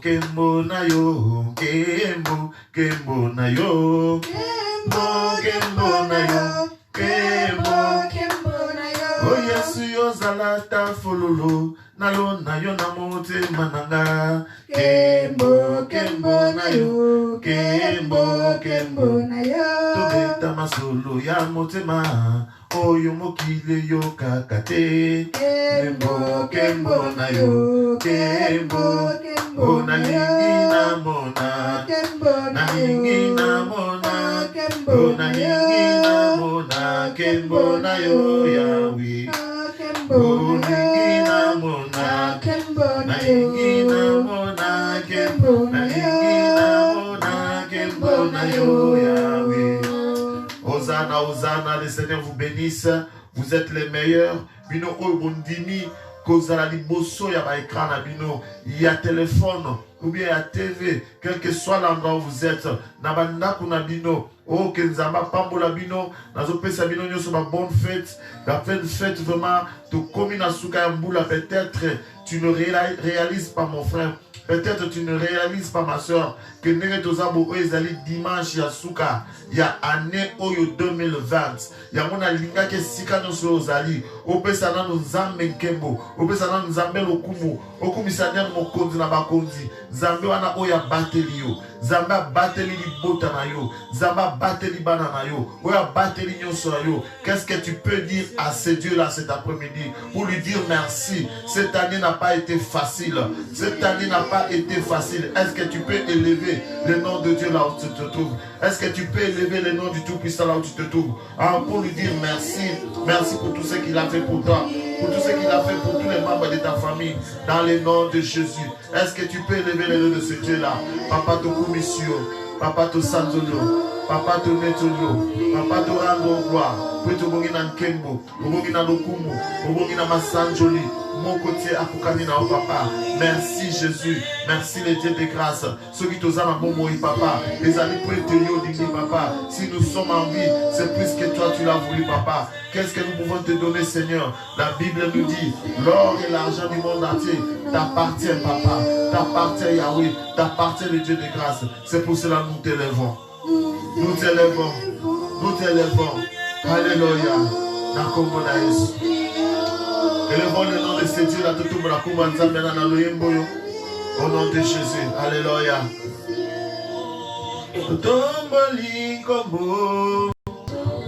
kembo na yo, kembo, kembo na yo, kembo, kembo na yo, kembo, kembo na yo. Oh Yesu yo zalata fololo, nalo na yo na mote mananga, kembo, kembo na yo, kembo, kembo na yo. Tobeta masolo ya motema, oyo mokile yo kakate, kembo, kembo na yo, kembo, kembo na lingi na mona, na lingi na mona, kembo na lingi na mona, kembo na yo Yahweh, kembo lingi na mona, na lingi na mona, kembo na lingi na mona, kembo na yo Yahweh. Hosanna, Hosanna, le Seigneur vous bénisse. Vous êtes les meilleurs. Bino Obundini, Kozala Liboso, ya ba écran na bino, il y a téléphone ou bien il y a TV, quel que soit l'endroit où vous êtes. Nabanda kuna bino, oh Kenzamba Pambola bino, nazo pesa bino nyoso ba bonne fête, la fête vraiment, to komi na suka mbula peut-être tu ne réalises pas mon frère. Peut-être tu ne réalises pas ma soeur que Nere Tozabo Ezali dimanche ya suka ya année oyo 2020 ya mona linga ke sika no so ozali opesa na nzambe nkembo opesa na nzambe lokumu okumisanya mokonzi na bakonzi nzambe wana oya bateli yo nzambe bateli libota na yo nzambe bateli bana na yo oya bateli nyonso na yo. Qu'est-ce que tu peux dire à ce Dieu là cet après-midi pour lui dire merci? Cette année n'a pas été facile, cette année n'a pas été facile. Est-ce que tu peux élever le nom de Dieu là où tu te trouves? Est-ce que tu peux élever le nom du Tout-Puissant là où tu te trouves? Pour lui dire merci. Merci pour tout ce qu'il a fait pour toi, pour tout ce qu'il a fait pour tous les membres de ta famille, dans le nom de Jésus. Est-ce que tu peux élever le nom de ce Dieu là? Papa to Kumisio, Papa to Sanzolo, Papa to Netolo, Papa to Rando Gloire, Puto Bogina Nkembo, Bogina Lokumu, Bogina Massanjoli, mon côté Akukani na papa. Merci Jésus, merci les dieux de grâce. Ceux qui t'osent à bon papa, les amis pour te dire papa. Si nous sommes en vie, c'est plus que toi tu l'as voulu papa. Qu'est-ce que nous pouvons te donner Seigneur? La Bible nous dit, l'or et l'argent du monde entier t'appartient papa, t'appartient Yahweh, t'appartient le Dieu de grâce. C'est pour cela que nous t'élèvons. Nous t'élèvons, nous t'élèvons. Alléluia. Nakomona Yesu. Élevons le nom de ce Dieu là, tout le monde. Au nom de Jésus. Alléluia. Tomboli kombo,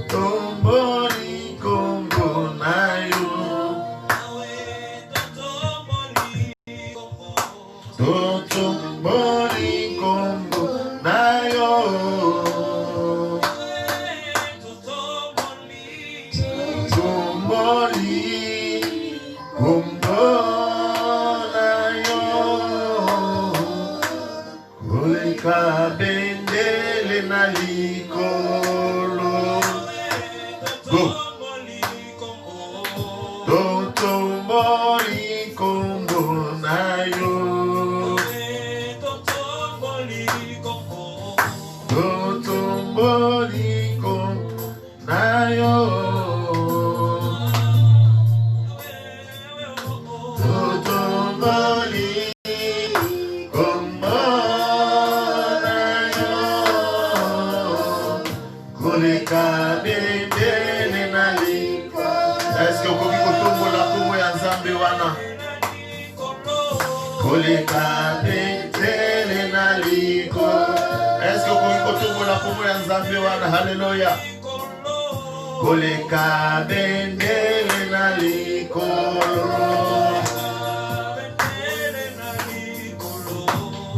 tomboli kombo nayo, tomboli kombo nayo. Bendele na likolo go totomboli kombo na yo totomboli kombo na yo Est-ce que vous pouvez Alléluia. Koleka bendele na likolo.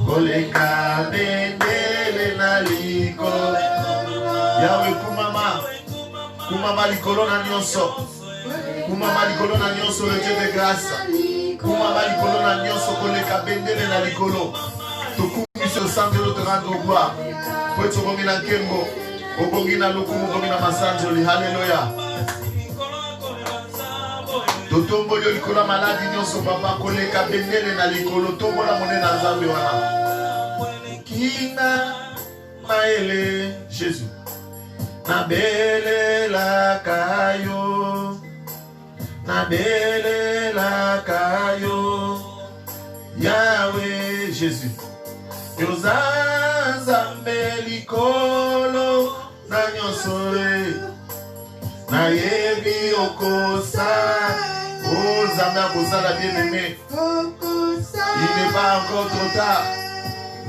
Koleka bendele na likolo. Yahweh kumama likolo na nyonso. Kumama likolo na nyonso le Dieu de grâce. Kumama likolo na nyonso koleka bendele na likolo. Tokumiso sanze lo te rendre gloire. Poeto bongina kembo. Obongina lokumu bongina masanjoli. Alléluia. Totomboli likolo maladi nyonso papa koleka bendele na likolo. Tombola mone na nzambe wana. Kinga maele Jésus. Nabele la kayo. Nabele la kayo. Yahweh. Jésus. Yoza nzambe likolo na nyonso na yebi okosa. Oh nzambe akosala bien-aimé. Il n'est pas encore trop tard.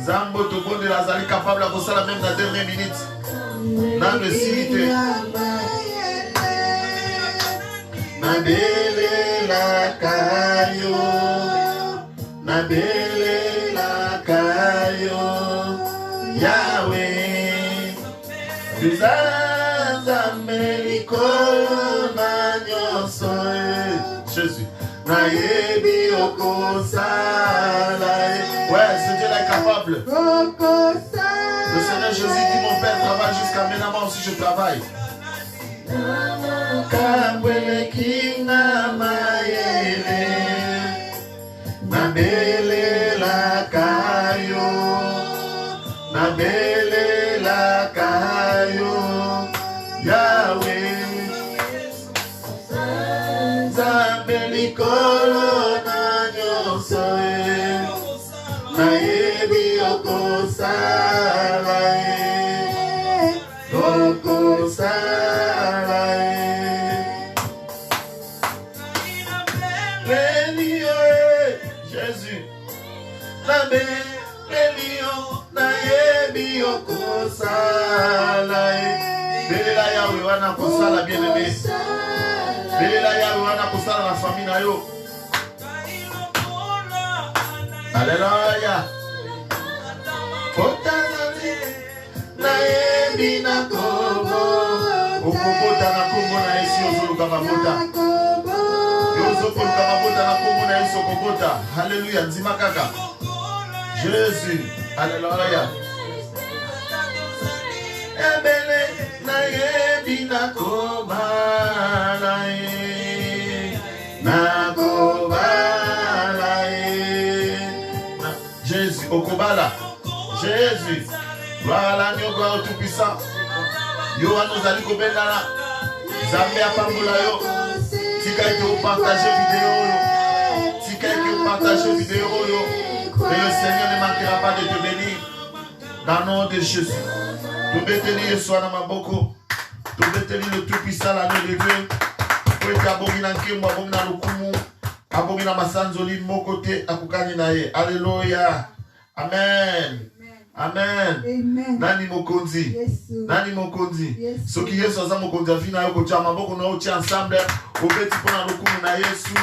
Zambo Tobonde Lazali capable de faire la même dans la dernière minute. Dans le site. Nabele la kayo. Nabele la kayo. Yahweh. Jésus. Nayebi okosala. Ouais, ce Dieu est capable. Le Seigneur Jésus dit mon Père travaille jusqu'à maintenant, moi aussi je travaille. Nabele la kayo. Nabele la kayo. Yahweh. Likolo na nyonso nayebi okosala okosala Lelio Jésus Lelio nayebi okosala Belela Yahweh wana kosala bien-aimé. Belela Yahweh wana kosala la famille na yo. Alléluia. Otazali na yebi na kobo. Okobota na kombo na Yesu ozoluka mabota. Ozoluka mabota na kombo na Yesu okobota. Alléluia. Nzima kaka. Jésus. Alléluia. Ebele na yebi na kobala na kobala Jésus okobala Jésus voilà nyoko au tout puissant yo anozali kobendana Nzambe apambola yo tika ete partager vidéo yo tika ete partager vidéo yo et le Seigneur ne manquera pas de te bénir dans le nom de Jésus. Tobeteli Yeswa na maboko. Tobeteli le tout puissant l'année de Dieu. Kwete abogi na nkembo abogi na lukumu. Abogi na masanzoli mokote akukani na ye. Alléluia. Amen. Amen. Amen. Nani mokonzi. Nani mokonzi. Soki Yesu aza mokonzi afina yo kotia maboko na otia ensemble. Obeti pona lukumu na Yesu.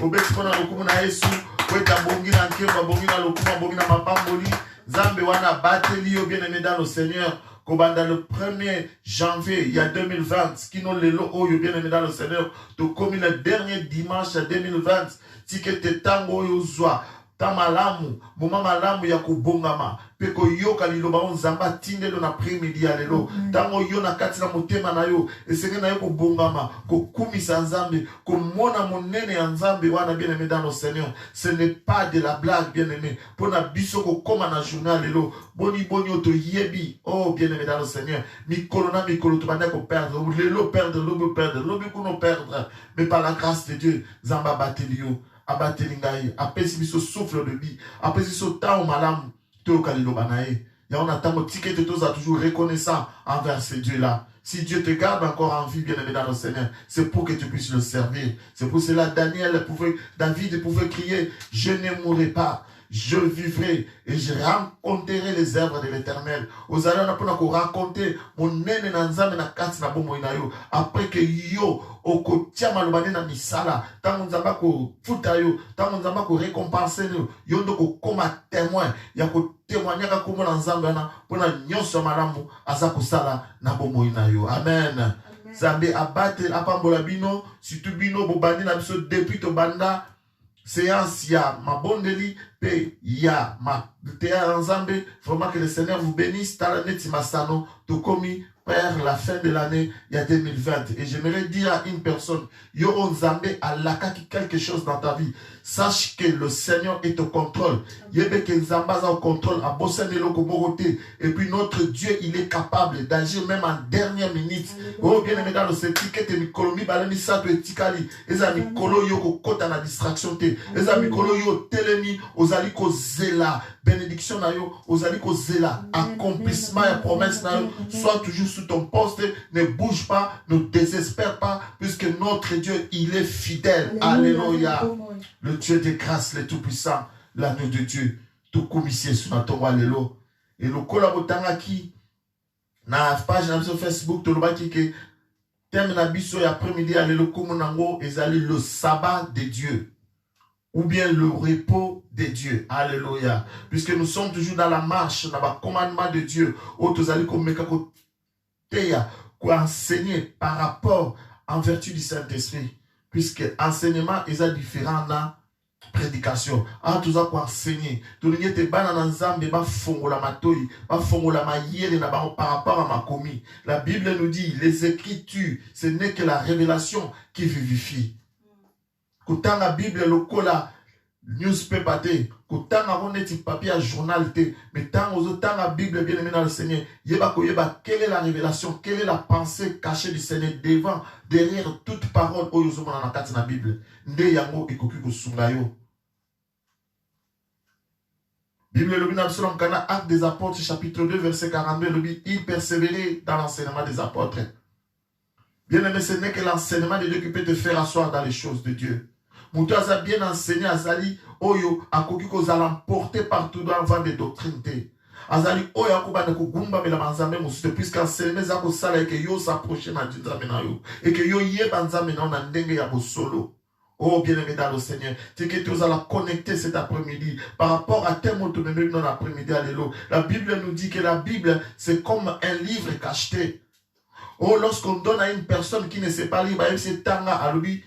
Obeti pona lukumu na Yesu. Kwete abogi na nkembo abogi na lukumu abogi na mapamboli. Zambe wana bateli yo bien-aimé dans le Seigneur. Dans le 1er janvier, il y a 2020, ce qui nous lelo oyo bien aimé dans le Seigneur, to comme le dernier dimanche 2020, si que te tango yo zwa, tamalamu, moma malamu ya kubongama, peko yoka liloba on zamba tinde lo na après-midi ya lelo, tango yo na kati na motema na yo, esenge na yo kubongama, ko kumisa nzambe, ko mona monene ya nzambe wana bien aimé dans le Seigneur, ce n'est pas de la blague bien aimé, pour na biso ko koma na journal lelo, boni oto yebi, oh bien aimé dans le Seigneur, mikolo na mikolo to banda ko perdre, lelo perdre, lobo kuno perdre, mais par la grâce de Dieu, zamba batelio, abatelingai, apesi biso souffle de vie, apesi biso tao malamu, to kalilo banae. Ya on attend ticket de tous à toujours reconnaissant envers ce Dieu-là. Si Dieu te garde encore en vie, bien aimé dans le Seigneur, c'est pour que tu puisses le servir. C'est pour cela David pouvait crier, je ne mourrai pas. Je vivrai et je rencontrerai les œuvres de l'Éternel. Aux allons on a raconter mon nene na nzambe na kati na bomo inayo. Après que yo okotia malobane na misala, tango nzamba ko futa yo, tango nzamba ko récompenser yo, yo ndoko koma témoin, ya ko témoigner ka komo na nzambe na pona nyonso malamu aza ko sala na bomo inayo. Amen. Zambe abate apambola bino, surtout bino bobandi na biso depuis to banda. Séance ya mabondeli pe ya ma théâtre ensemble. Vraiment que le Seigneur vous bénisse. Talaneti masano to komi vers la fin de l'année, il y a 2020. Et j'aimerais dire à une personne, Yo Nzambe alaka quelque chose dans ta vie. Sache que le Seigneur est au contrôle. Yebe que Nzamba est au contrôle. Et puis notre Dieu, il est capable d'agir même en dernière minute. Oh, bien aimé dans le ticket, Mikolo mi balemi sato etikali. Eza Mikolo yo ko kota na distraction te. Eza Mikolo yo telemi ozali ko zela. Bénédiction na yo ozali ko zela. Accomplissement et promesse na yo. Sois toujours sous ton poste. Ne bouge pas, ne désespère pas, puisque notre Dieu, il est fidèle. Alléluia. Le Dieu de grâce, le Tout-Puissant, l'agneau de Dieu, tout commissaire sur notre tombe, alléluia. Et le collaborateur qui, na page sur Facebook, tout le monde qui termine la biso et après-midi, alléluia, comme on le sabbat de Dieu, ou bien le repos de Dieu, alléluia. Puisque nous sommes toujours dans la marche, dans le commandement de Dieu, où tous allez comme quoi enseigner par rapport en vertu du Saint-Esprit. Puisque enseignement est différent dans prédication. Ah, tout ça quoi enseigner. Tout le monde est ban dans Nzambe, ba fongola matoi, ba fongola maïere na ba par rapport à ma commis. La Bible nous dit, les Écritures, ce n'est que la révélation qui vivifie. Quand la Bible le cola newspaper, quand on est papier à journal, mais tant la Bible bien aimé dans le Seigneur, quelle est la révélation, quelle est la pensée cachée du Seigneur devant, derrière toute parole où nous avons dans la Bible. Nde yango ekoki kusungayo. Bible le bin absolument kana Actes des Apôtres chapitre 2 verset 42 le dit il persévérait dans l'enseignement des apôtres. Bien aimé, ce n'est que l'enseignement de Dieu qui peut te faire asseoir dans les choses de Dieu. Moutou a bien enseigné Azali Oyo akoki kozala emporté partout dans vent des doctrines. Azali Oyo akoba ne kugumba mela banzambe musute puisqu'enseigner za ko sala et que yo s'approcher na nzambe na yo et que yo yé banzambe na na ndenge ya bosolo. Oh bien-aimé dans le Seigneur, c'est que tu vas connecter cet après-midi par rapport à tel mot même dans l'après-midi. Alléluia. La Bible nous dit que la Bible c'est comme un livre cacheté. Oh, lorsqu'on donne à une personne qui ne sait pas lire, c'est tanga à lui.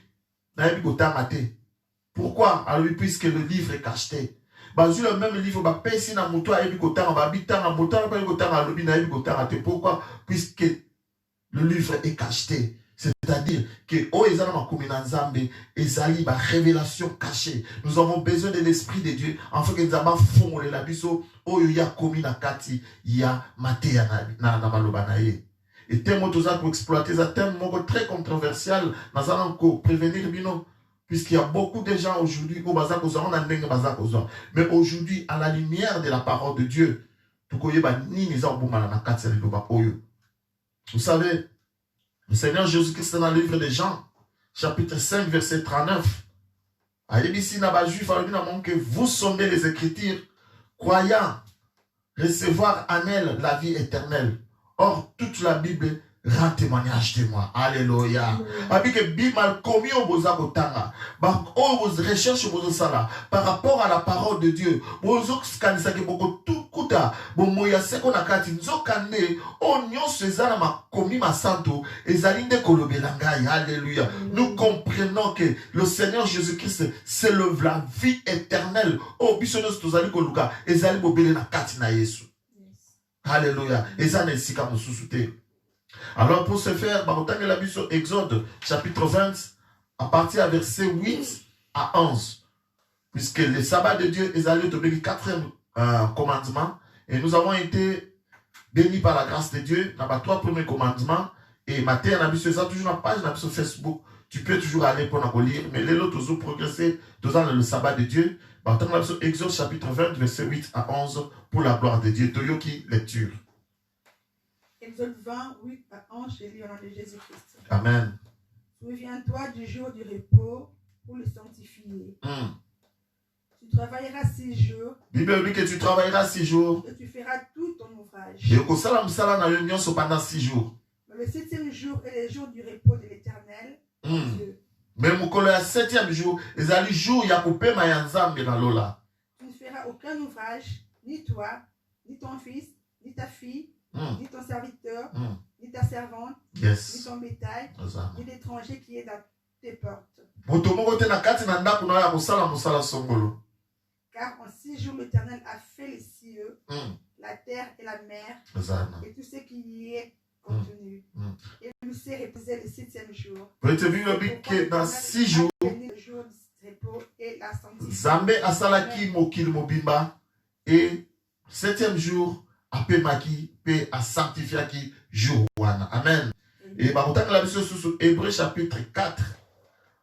Pourquoi? Alors, puisque le livre est cacheté. Le même livre, pourquoi? Puisque le livre est cacheté. C'est-à-dire que révélation cachée. Nous avons besoin de l'Esprit de Dieu afin que nous avons fond la biso oyo commis na kati ya matéya na maloba na ye. Et tel mot pour exploiter ça, tel mot très controversial, nous allons prévenir bino, puisqu'il y a beaucoup de gens aujourd'hui au bazar kozan, mais aujourd'hui à la lumière de la parole de Dieu, vous savez, le Seigneur Jésus-Christ dans le livre de Jean, chapitre 5, verset 39, que vous sondez les Écritures, croyant recevoir en elle la vie éternelle. Or, toute la Bible rend témoignage de moi. Alléluia. Avec que Bible commis au bozakotanga, au recherche au sala par rapport à la parole de Dieu. Bozok skanisa ke boko tout kuta, bon moya seko nakati nzokande, on nyon sezana ma commis ma santo, ezalinde kolobelangai. Alléluia. Nous comprenons que le Seigneur Jésus-Christ c'est la vie éternelle. Oh bisonos tozali koluka, ezali bobele nakati na Yesu. Alléluia. Ezane sika mususute. Alors pour ce faire, la Bible sur Exode chapitre 20 à partir du verset 8 à 11. Puisque le sabbat de Dieu est allé tomber le 4e commandement. Et nous avons été bénis par la grâce de Dieu dans les 3 premiers commandements. Et matin, on a vu ça toujours dans la page sur Facebook. Tu peux toujours aller pour nous lire. Mais les autres toujours progresser dans le sabbat de Dieu. Exode chapitre 20 verset 8 à 11 pour la gloire de Dieu. Toyoki lecture. Exode 20, 8 à 11, je lis au nom de Jésus-Christ. Amen. Souviens-toi du jour du repos pour le sanctifier. Tu travailleras 6 jours. Bible dit que tu travailleras 6 jours. Et tu feras tout ton ouvrage. Et que ça na réunion pendant 6 jours. Mais le 7e jour est le jour du repos de l'Éternel. Dieu. Mais le 7e jour, les ali jour ya coupé ma yanzambe na lola. Tu ne feras aucun ouvrage, ni toi, ni ton fils, ni ta fille, ni ton serviteur, ni ta servante, ni ton bétail, ni l'étranger qui est dans tes portes. Car en 6 jours l'Éternel a fait les cieux, la terre et la mer, et tout ce qui y est contenu. Et nous s'est reposé le 7e jour. Que dans 6 jours, le jour du repos et la sanctification. Zambé asalaki mokil mobimba et 7e jour apemaki pe a sanctifiaki jour wana. Amen. Et bakoutaka la mission sous Hébreu chapitre 4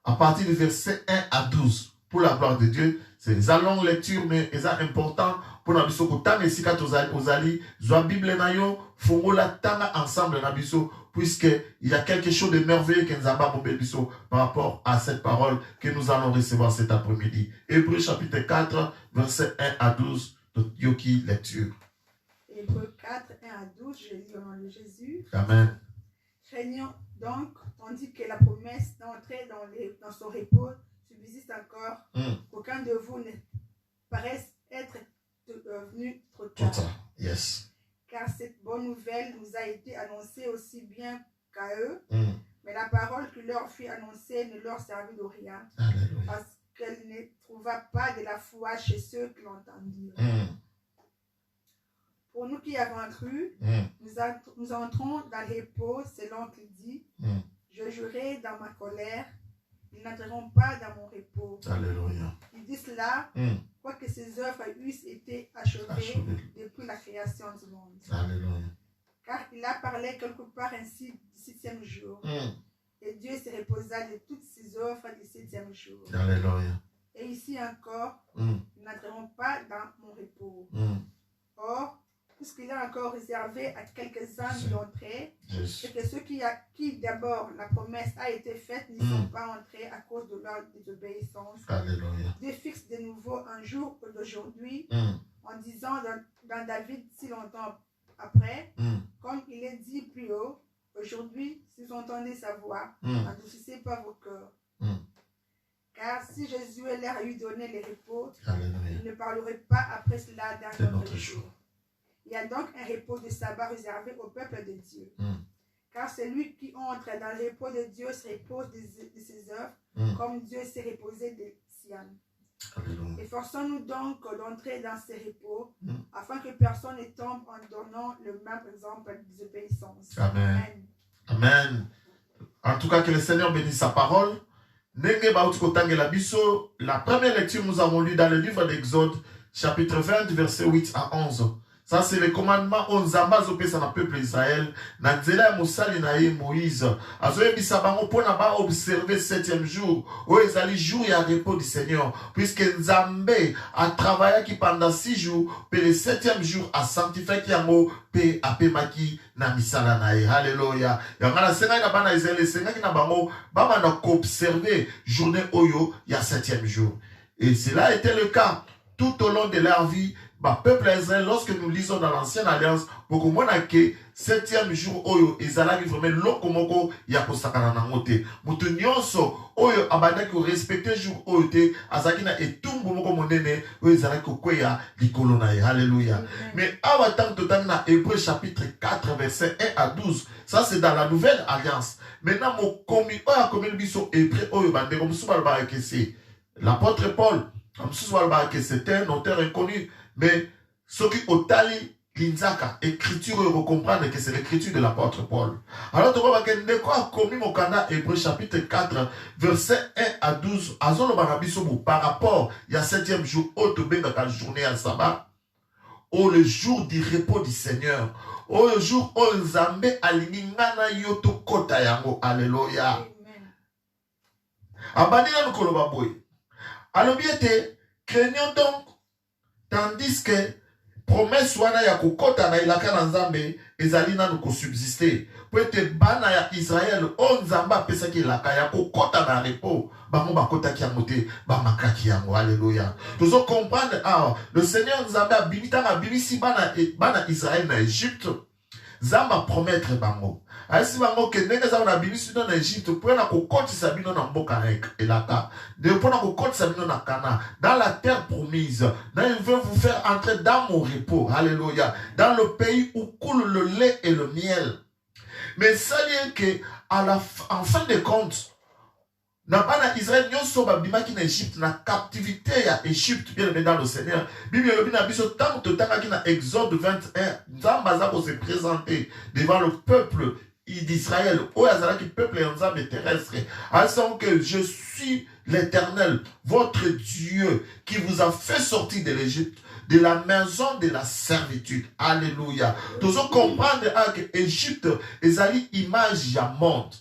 à partir du verset 1 à 12 pour la gloire de Dieu. C'est une longue lecture mais c'est important pour la mission kotanga esika ozali zwa Bible na yo fongola tanga ensemble na biso puisque il y a quelque chose de merveilleux que nous avons par rapport à cette parole que nous allons recevoir cet après-midi. Hébreu chapitre 4 verset 1 à 12 de Yoki lecture. Hébreu 4 1 à 12, je lis au nom de Jésus. Amen. Craignons donc, tandis que la promesse d'entrer dans son repos subsiste encore, qu'aucun de vous ne paraisse être venu trop tard. Yes. Car cette bonne nouvelle nous a été annoncée aussi bien qu'à eux, mais la parole qui leur fut annoncée ne leur servit de rien, parce qu'elle ne trouva pas de la foi chez ceux qui l'entendirent. Pour nous qui avons cru, nous entrons dans le repos selon qu'il dit, je jurai dans ma colère, ils n'entreront pas dans mon repos. Alléluia. Il dit cela, quoique ses œuvres eussent été achevées depuis la création du monde. Alléluia. Car il a parlé quelque part ainsi du 7e jour. Et Dieu se reposa de toutes ses œuvres du 7e jour. Alléluia. Et ici encore, ils n'entreront pas dans mon repos. Or, puisqu'il a encore réservé à quelques-uns d'entrer, et que ceux qui d'abord la promesse a été faite n'y sont pas entrés à cause de leur désobéissance. Alléluia. Dieu fixe de nouveau un jour d'aujourd'hui en disant dans David si longtemps après, comme il est dit plus haut, aujourd'hui, si vous entendez sa voix, n'endurcissez pas vos cœurs. Car si Jésus leur a eu donné le repos, il ne parlerait pas après cela d'un autre jour. Il y a donc un repos de sabbat réservé au peuple de Dieu. Car celui qui entre dans le repos de Dieu se repose de ses œuvres, comme Dieu s'est reposé des siennes. Efforçons-nous donc d'entrer dans ce repos, afin que personne ne tombe en donnant le même exemple de désobéissance. Amen. Amen. En tout cas, que le Seigneur bénisse sa parole. La première lecture, nous avons lu dans le livre d'Exode, chapitre 20, verset 8 à 11. Ça, c'est le commandement on zamba zopesa na peuple Israël. Na nzela mosali na ye Moïse. Azoye bisabango pona ba observer 7e jour. O ezali jour ya repos du Seigneur. Puisque Nzambe a travaillé qui pendant 6 jours. Puis le 7e jour a sanctifié qui yango pe apemaki na misala na ye. Alléluia. Yangana senga na bana Israël senga ki na bango ba na observer journée oyo ya 7e jour. Et cela était le cas tout au long de leur vie. Bah, peuple Israël, lorsque nous lisons dans l'ancienne alliance, beaucoup moins que 7e jour, oyo, ezalaki vraiment lokomoko ya kosakana na ngote. Mutu nyonso, oyo, abandaki respecter jour oyo te, azaki na etumbu moko monene, oyo ezalaki kweya likolo na ye. Alléluia. Mais, awa tant total na Hébreu chapitre 4, verset 1 à 12, ça c'est dans la nouvelle alliance. Maintenant, mon komi, oya komi biso Hébreu, oyo, bande, comme souvent le c'est l'apôtre Paul, comme souvent le c'était un auteur inconnu. Mais ce qui otali l'inzaka, écriture, vous comprenez que c'est l'écriture de l'apôtre Paul. Alors, tu vois que ne quoi commis mon canal Hébreu chapitre 4, verset 1 à 12, azolo banabisobu par rapport, il y a 7e jour, autre benga la journée à sabbat, au le jour du repos du Seigneur, au le jour où Nzambe alingana yoto kota yango, alléluia. Abandina nous koloba boy. Alors bien te, craignons donc. Tandis que promesse wana ya kokota na ilaka na Nzambe ezali nanu ko subsister. Peut-être bana ya Israël on Nzamba pesa ki ilaka ya kokota na repos. Bango bakota ki amote ba makaki yango. Alléluia. Nous on comprendre le Seigneur Nzambe a bimita na bimisi bana Israël na Égypte. Nzamba promettre bango. Aisi bango ke ndenge za na bimisi na Égypte pour na kokoti sabino na mboka elaka. De pour na kokoti sabino na Cana, dans la terre promise. Là il veut vous faire entrer dans mon repos. Alléluia. Dans le pays où coule le lait et le miel. Mais ça lié que en fin de compte n'a pas na Israël nyonso babima ki na Égypte na captivité ya Égypte bien aimé dans le Seigneur. Bible lobi na biso tant totanga ki na Exode 21 Nzambe aza ko se présenter devant le peuple d'Israël, au hasard qui peuple Nzambe terrestre, à savoir que je suis l'Éternel, votre Dieu, qui vous a fait sortir de l'Égypte, de la maison de la servitude. Alléluia. Tous on comprendre que l'Égypte est une image ya monde.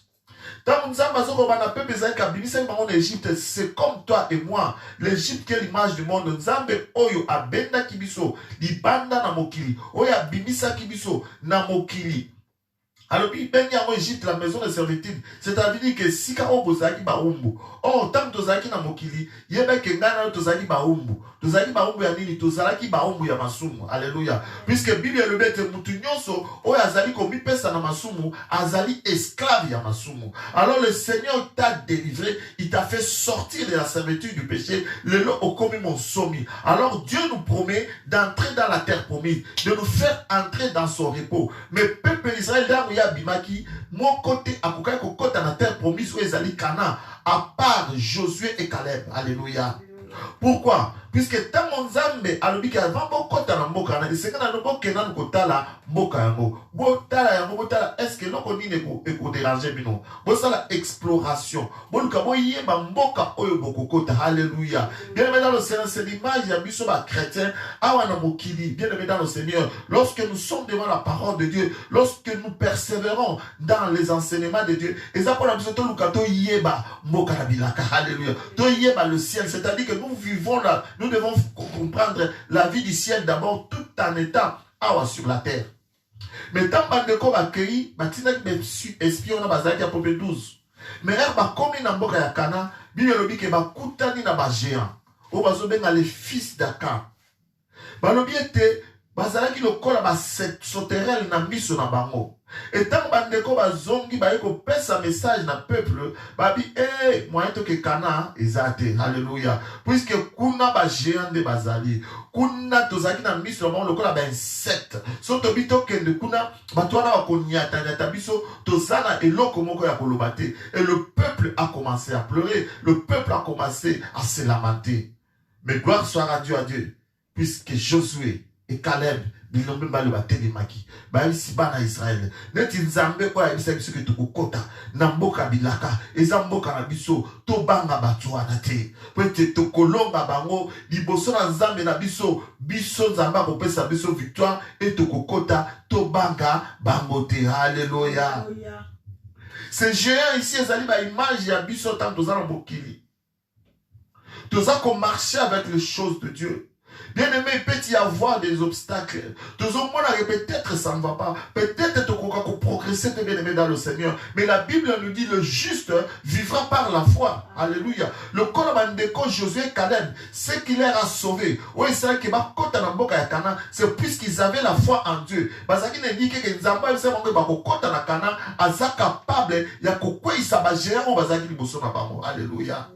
C'est comme toi et moi. L'Égypte qui est l'image du monde. Nzambe oyo abenda kibiso, libanda na mokili, oyo abimisa kibiso na mokili. Alors, il y a en Égypte la maison de servitude. C'est-à-dire que si on bozaki baumbu, oh, tant tozaki na mokili, yeba ke ngana tozaki baumbu. Tozaki baumbu ya nini? Tozalaki baumbu ya masumu. Alléluia. Puisque Bible le bete mutu nyonso, oh azali komi pesa na masumu, azali esclave ya masumu. Alors le Seigneur t'a délivré, il t'a fait sortir de la servitude du péché, le lot au komi mon somi. Alors Dieu nous promet d'entrer dans la terre promise, de nous faire entrer dans son repos. Mais peuple d'Israël, là où Bimaki, mon côté, à côté la terre promise où Ezali Cana, à part Josué et Caleb. Alléluia. Pourquoi? Puisque tant mon Nzambe alobi ka avant bokota na mboka na diseka na bokena na kotala mboka yango botala yango botala est-ce que loko nini eko déranger bino bosala exploration boluka boyeba mboka oyo bokokota. Alléluia. Bien aimé dans le Seigneur, c'est l'image ya biso ba chrétien awa na mokili. Bien aimé dans le Seigneur, lorsque nous sommes devant la parole de Dieu, lorsque nous persévérons dans les enseignements de Dieu, et ça pour la biso to luka to yeba mboka na bilaka. Alléluia. To yeba le ciel, c'est-à-dire que nous vivons là. Nous devons comprendre la vie du ciel d'abord tout en étant sur la terre. Mais tant que nous avons accueilli, nous avons espion na bazaki à Popé 12. Mais comme nous avons ya Kana, Bible lobi ke ba kutani na ba géant. O bazo benga les fils d'Akan. Ba lobi ete bazalaki lokola ba sauterelle na miso na bango. Et tant bandeko bazongi ba eko pesa message na peuple babi moyen to ke Kana ezate. Alléluia. Puisque kuna ba géant de bazali kuna tozaki na miso na lokola ba insecte so to bito kende kuna batwana ba konyata nyata biso tozana eloko moko ya kolobate. Et le peuple a commencé à pleurer, le peuple a commencé à se lamenter. Mais gloire soit à Dieu, puisque Josué et Caleb bilombe mbali bateli maki ba isi bana Israël neti Nzambe kwa bisa biso ke tukokota na mboka bilaka eza mboka na biso to banga batwana te pete to kolonga bango liboso na Nzambe na biso Nzambe akopesa biso victoire et tukokota to banga bango te. Alléluia. Ces géants ici ezali ba image ya biso tant tozana mokili toza ko marcher avec les choses de Dieu. Bien aimé, il peut y avoir des obstacles. Peut-être ça ne va pas. Peut-être tu vas progresser, bien aimé dans le Seigneur. Mais la Bible nous dit le juste vivra par la foi. Alléluia. Le Kolabandeko, Josué et Caleb, ce qui leur a sauvé. Oui, c'est vrai que c'est puisqu'ils avaient la foi en Dieu. Parce qu'il dit que les enfants, ils savent que capable, il y a quoi ils savent gérer, on va Alléluia.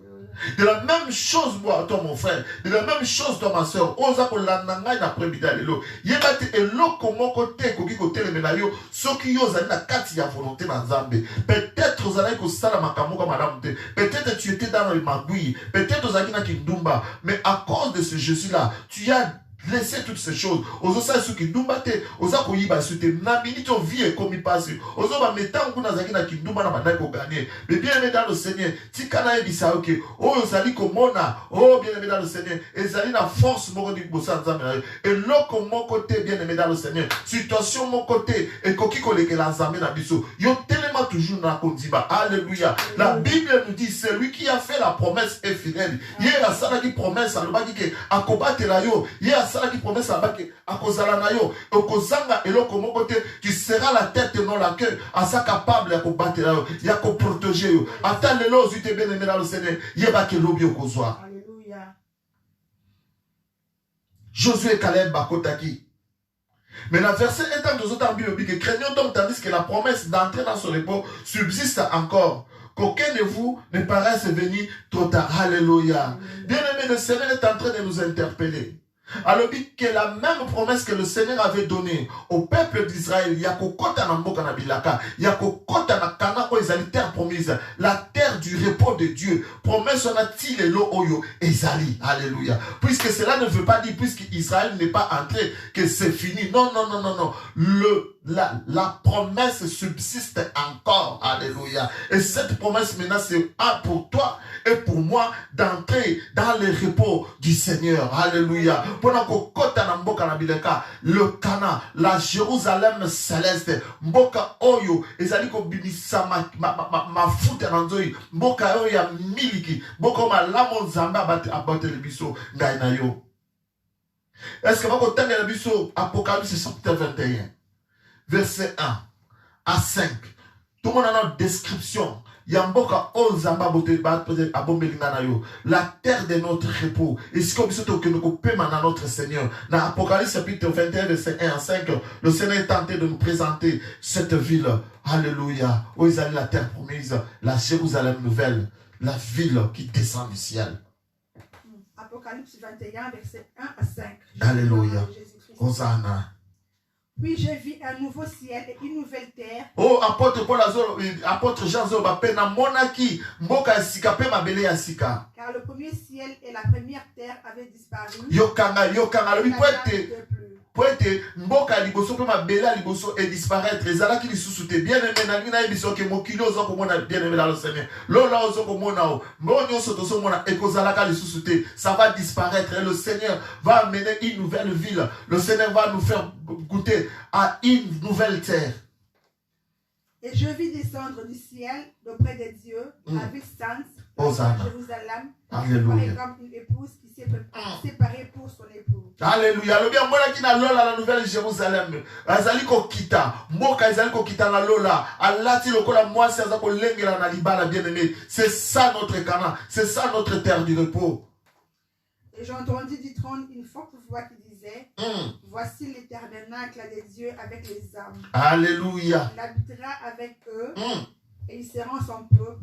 De la même chose, moi, toi, mon frère. De la même chose, toi, ma soeur. Oza ko lananga na premida lelo. Yebate eloko moko te koki ko telemena yo. Soki yo zali na kati ya volonté na Nzambe. Peut-être ozali ko sala makambo ka madame te. Peut-être tu étais dans le magui. Peut-être ozali na kindumba. Mais à cause de ce Jésus-là, tu as laissez toutes ces choses. Ozosa suki dumbate, oza ko yiba sute na minute vie comme il passe. Ozo ba metan kuna zaki na kindumba na bandai ko gagner. Mais bien aimé dans le Seigneur, tikana ebisa oke. Oh ozali ko mona, oh bien aimé dans le Seigneur, ezali na force moko di bossa Nzambe. Et loko mon côté bien aimé dans le Seigneur. Situation mon côté et koki ko lekela Nzambe na biso. Yo tellement toujours na kondiba. Alléluia. La Bible nous dit c'est lui qui a fait la promesse est fidèle. Hier la sala qui promesse a le baki ke akobate la yo. Hier ça qui promesse à Baké, à Kozalanayo, au Kozanga et l'autre côté, tu seras la tête et non la queue, à ça capable à combattre là, il y a qu'à protéger. Attends les lois, tu t'es bien aimé dans le Seigneur, il y a que l'objet au Kozoa. Alléluia. Josué Caleb Bakotaki. Mais la verset est dans deux autres Bible que craignons donc tandis que la promesse d'entrer dans son repos subsiste encore. Qu'aucun de vous ne paraisse venir trop tard. Alléluia. Bien aimé, le Seigneur est en train de nous interpeller. Alors que la même promesse que le Seigneur avait donnée au peuple d'Israël, il y a qu'au côté na mboka na bilaka, il y a qu'au côté na Kana où ils allaient terre promise, la terre du repos de Dieu. Promesse on a-t-il et l'eau oyo ezali. Alléluia. Puisque cela ne veut pas dire, puisque Israël n'est pas entré, que c'est fini. Non, non, non, non, non. La promesse subsiste encore. Alléluia. Et cette promesse maintenant, c'est pour toi et pour moi d'entrer dans le repos du Seigneur. Alléluia. Pendant que kota na mboka na bileka, le Cana, la Jérusalem céleste, mboka oyo ezali ko bimisa ma futa na nzoi, mboka oyo ya miliki, mboka ma lamo nzamba abate le biso ngai na yo. Est-ce que bako tanga le biso Apocalypse chapitre 21 verset 1 à 5. Tout le monde a une description. Yamboka Ozamba bote la terre de notre repos. Et si comme ça que nous paiement dans notre Seigneur. Dans Apocalypse chapitre 21 verset 1 à 5, le Seigneur est tenté de nous présenter cette ville. Alléluia. Où ils allaient la terre promise, la Jérusalem nouvelle, la ville qui descend du ciel. Apocalypse 21 verset 1 à 5. Alléluia. Hosanna. Puis je vis un nouveau ciel et une nouvelle terre. Oh, apôtre Paul Azolo, apôtre Jean Zolo, na monaki, mboka sika pe mabele ya sika. Car le premier ciel et la première terre avaient disparu. Yokanga, poete, mboka liboso pe mabele liboso et disparaître. Ezalaki lisusu te bien aimé na ngina biso ke mokili ozo komona bien aimé dans le Seigneur. Lola ozo komona o, mbonyo soto so mona ekozalaka lisusu te. Ça va disparaître et le Seigneur va amener une nouvelle ville. Le Seigneur va nous faire goûter à une nouvelle terre. Et je vis descendre du ciel d'auprès de Dieu la ville sainte, Jérusalem, préparée comme une épouse qui s'est séparée pour son époux. Alléluia. Le bien mona qui na lola la nouvelle Jérusalem. Azali ko kita, mboka azali ko kita na lola. Alati lokola mwasi azako lengela na libala bien-aimé. C'est ça notre Canaan, c'est ça notre terre du repos. Et j'entendis du trône une forte voix qui disait, voici les tabernacles des dieux avec les hommes. Alléluia. Il habitera avec eux et ils seront son peuple.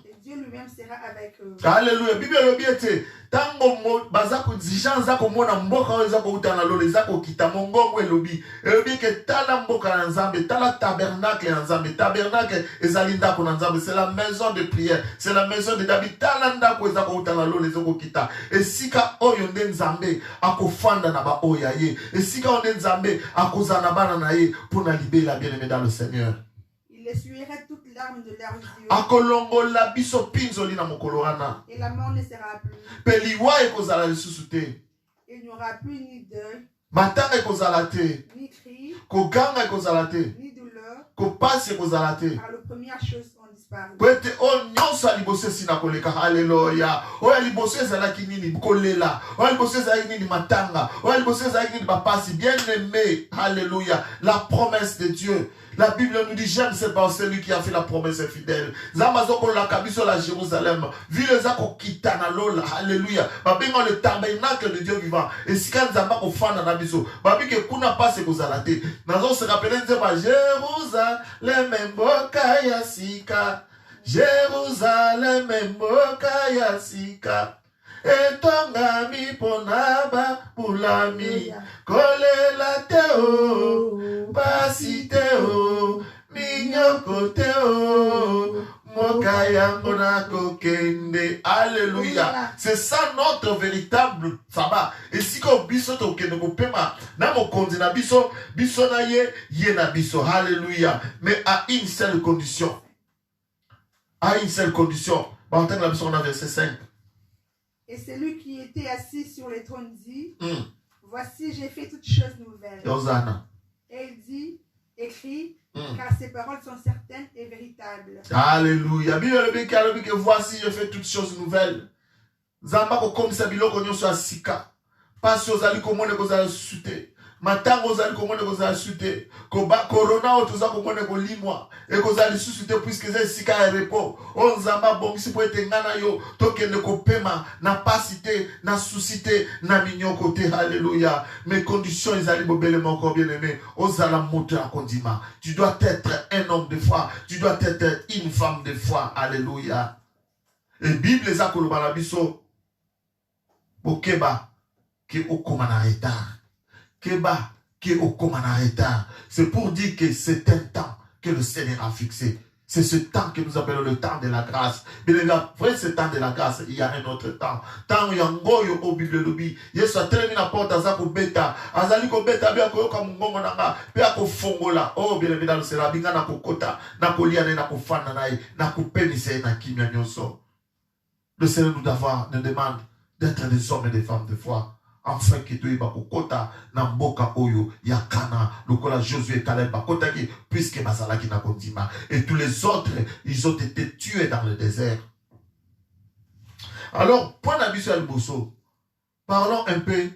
Et Dieu lui-même sera avec eux. Alléluia. Bible le biete. Tango mo bazako zijan zako mona mboka o zako utana lole zako kita mongongo elobi. Elobi ke tala mboka na Nzambe, tala tabernacle na Nzambe. Tabernacle ezali ndako na Nzambe, c'est la maison de prière, c'est la maison de David. Tala ndako zako utana lole zako kita. Esika oyo nde Nzambe akofanda na ba oya ye. Esika onde Nzambe akozana bana na ye pour na libérer bien-aimé dans le Seigneur. Il essuierait toutes larmes de leurs yeux. Akolongola biso pinzoli na mokolorana. Et la mort ne sera plus. Peliwa ekozala lisusu te. Il n'y aura plus ni deuil, matanga ekozala te. ni cri, koganga ekozala te. ni douleur, kopasi ekozala te. car les premières choses ont disparu. Pwete o nyonso liboso esina koleka. Haleluya. Oya liboso ezalaki nini kolela. Oya liboso ezalaki nini matanga. Oya liboso ezalaki nini bapasi. Bien aimé. Alléluia. La promesse de Dieu. La Bible nous dit, j'aime cette parole, celui qui a fait la promesse est fidèle. Zamazoko la kabiso la Jérusalem. Ville zako kitana lola. Alléluia. Babingo le tabernacle de Dieu vivant. Et si quand zamba ko fana na biso. Babi ke kuna passe ko zalate. Nazo se rappeler nzeba Jérusalem mboka ya sika. Jérusalem mboka ya sika. Etongami ponaba pulami kolela teo pasi teo minyoko teo mokaya monako kende. Alléluia. C'est ça notre véritable sabbat. Et si ko biso to kende ko pema na mokonzi na biso biso na ye na biso. Alléluia. Mais à une seule condition. À une seule condition. On entend la biso on a verset 5. Et celui qui était assis sur le trône dit, voici j'ai fait toutes choses nouvelles. Et il dit, écrit, car ces paroles sont certaines et véritables. Alléluia. Voici j'ai fait toutes choses nouvelles. Zamba ko comme ça biloko nyoso asika. Paso zali ko mone ko za sute. Matango zali ko mone ko za sute. Ko ba corona o toza ko mone ko limwa. Et ko zali susute puisque c'est sika et repos. On zamba bongisi po ete ngana yo tokende ko pema na pasité na susité na minyoko te. Alléluia. Mes conditions ezali bobele encore bien aimé. Ozala moto ya kondima. Tu dois être un homme de foi. Tu dois être une femme de foi. Alléluia. Et Bible za ko lobala biso. Bokeba ke okomana retard. Keba qui est au commun en retard. C'est pour dire que c'est un temps que le Seigneur a fixé. C'est ce temps que nous appelons le temps de la grâce. Mais après ce temps de la grâce, il y a un autre temps. Tant il y a un goyo au Bible lobby. Yesu a terminé la porte à Zako Beta. Azali ko beta bien ko comme ngongo nanga. Bien ko fongola. Oh bien évidemment c'est la binga na ko kota. Na ko liane na ko fana na na ko penise na kimia nyoso. Le Seigneur nous demande d'être des hommes et des femmes de foi. Enfin que tu es kota na mboka oyo yakana lokola Josué et Caleb bakota ki puisque bazala ki na kondima et tous les autres ils ont été tués dans le désert. Alors point d'abisso al bosso, parlons un peu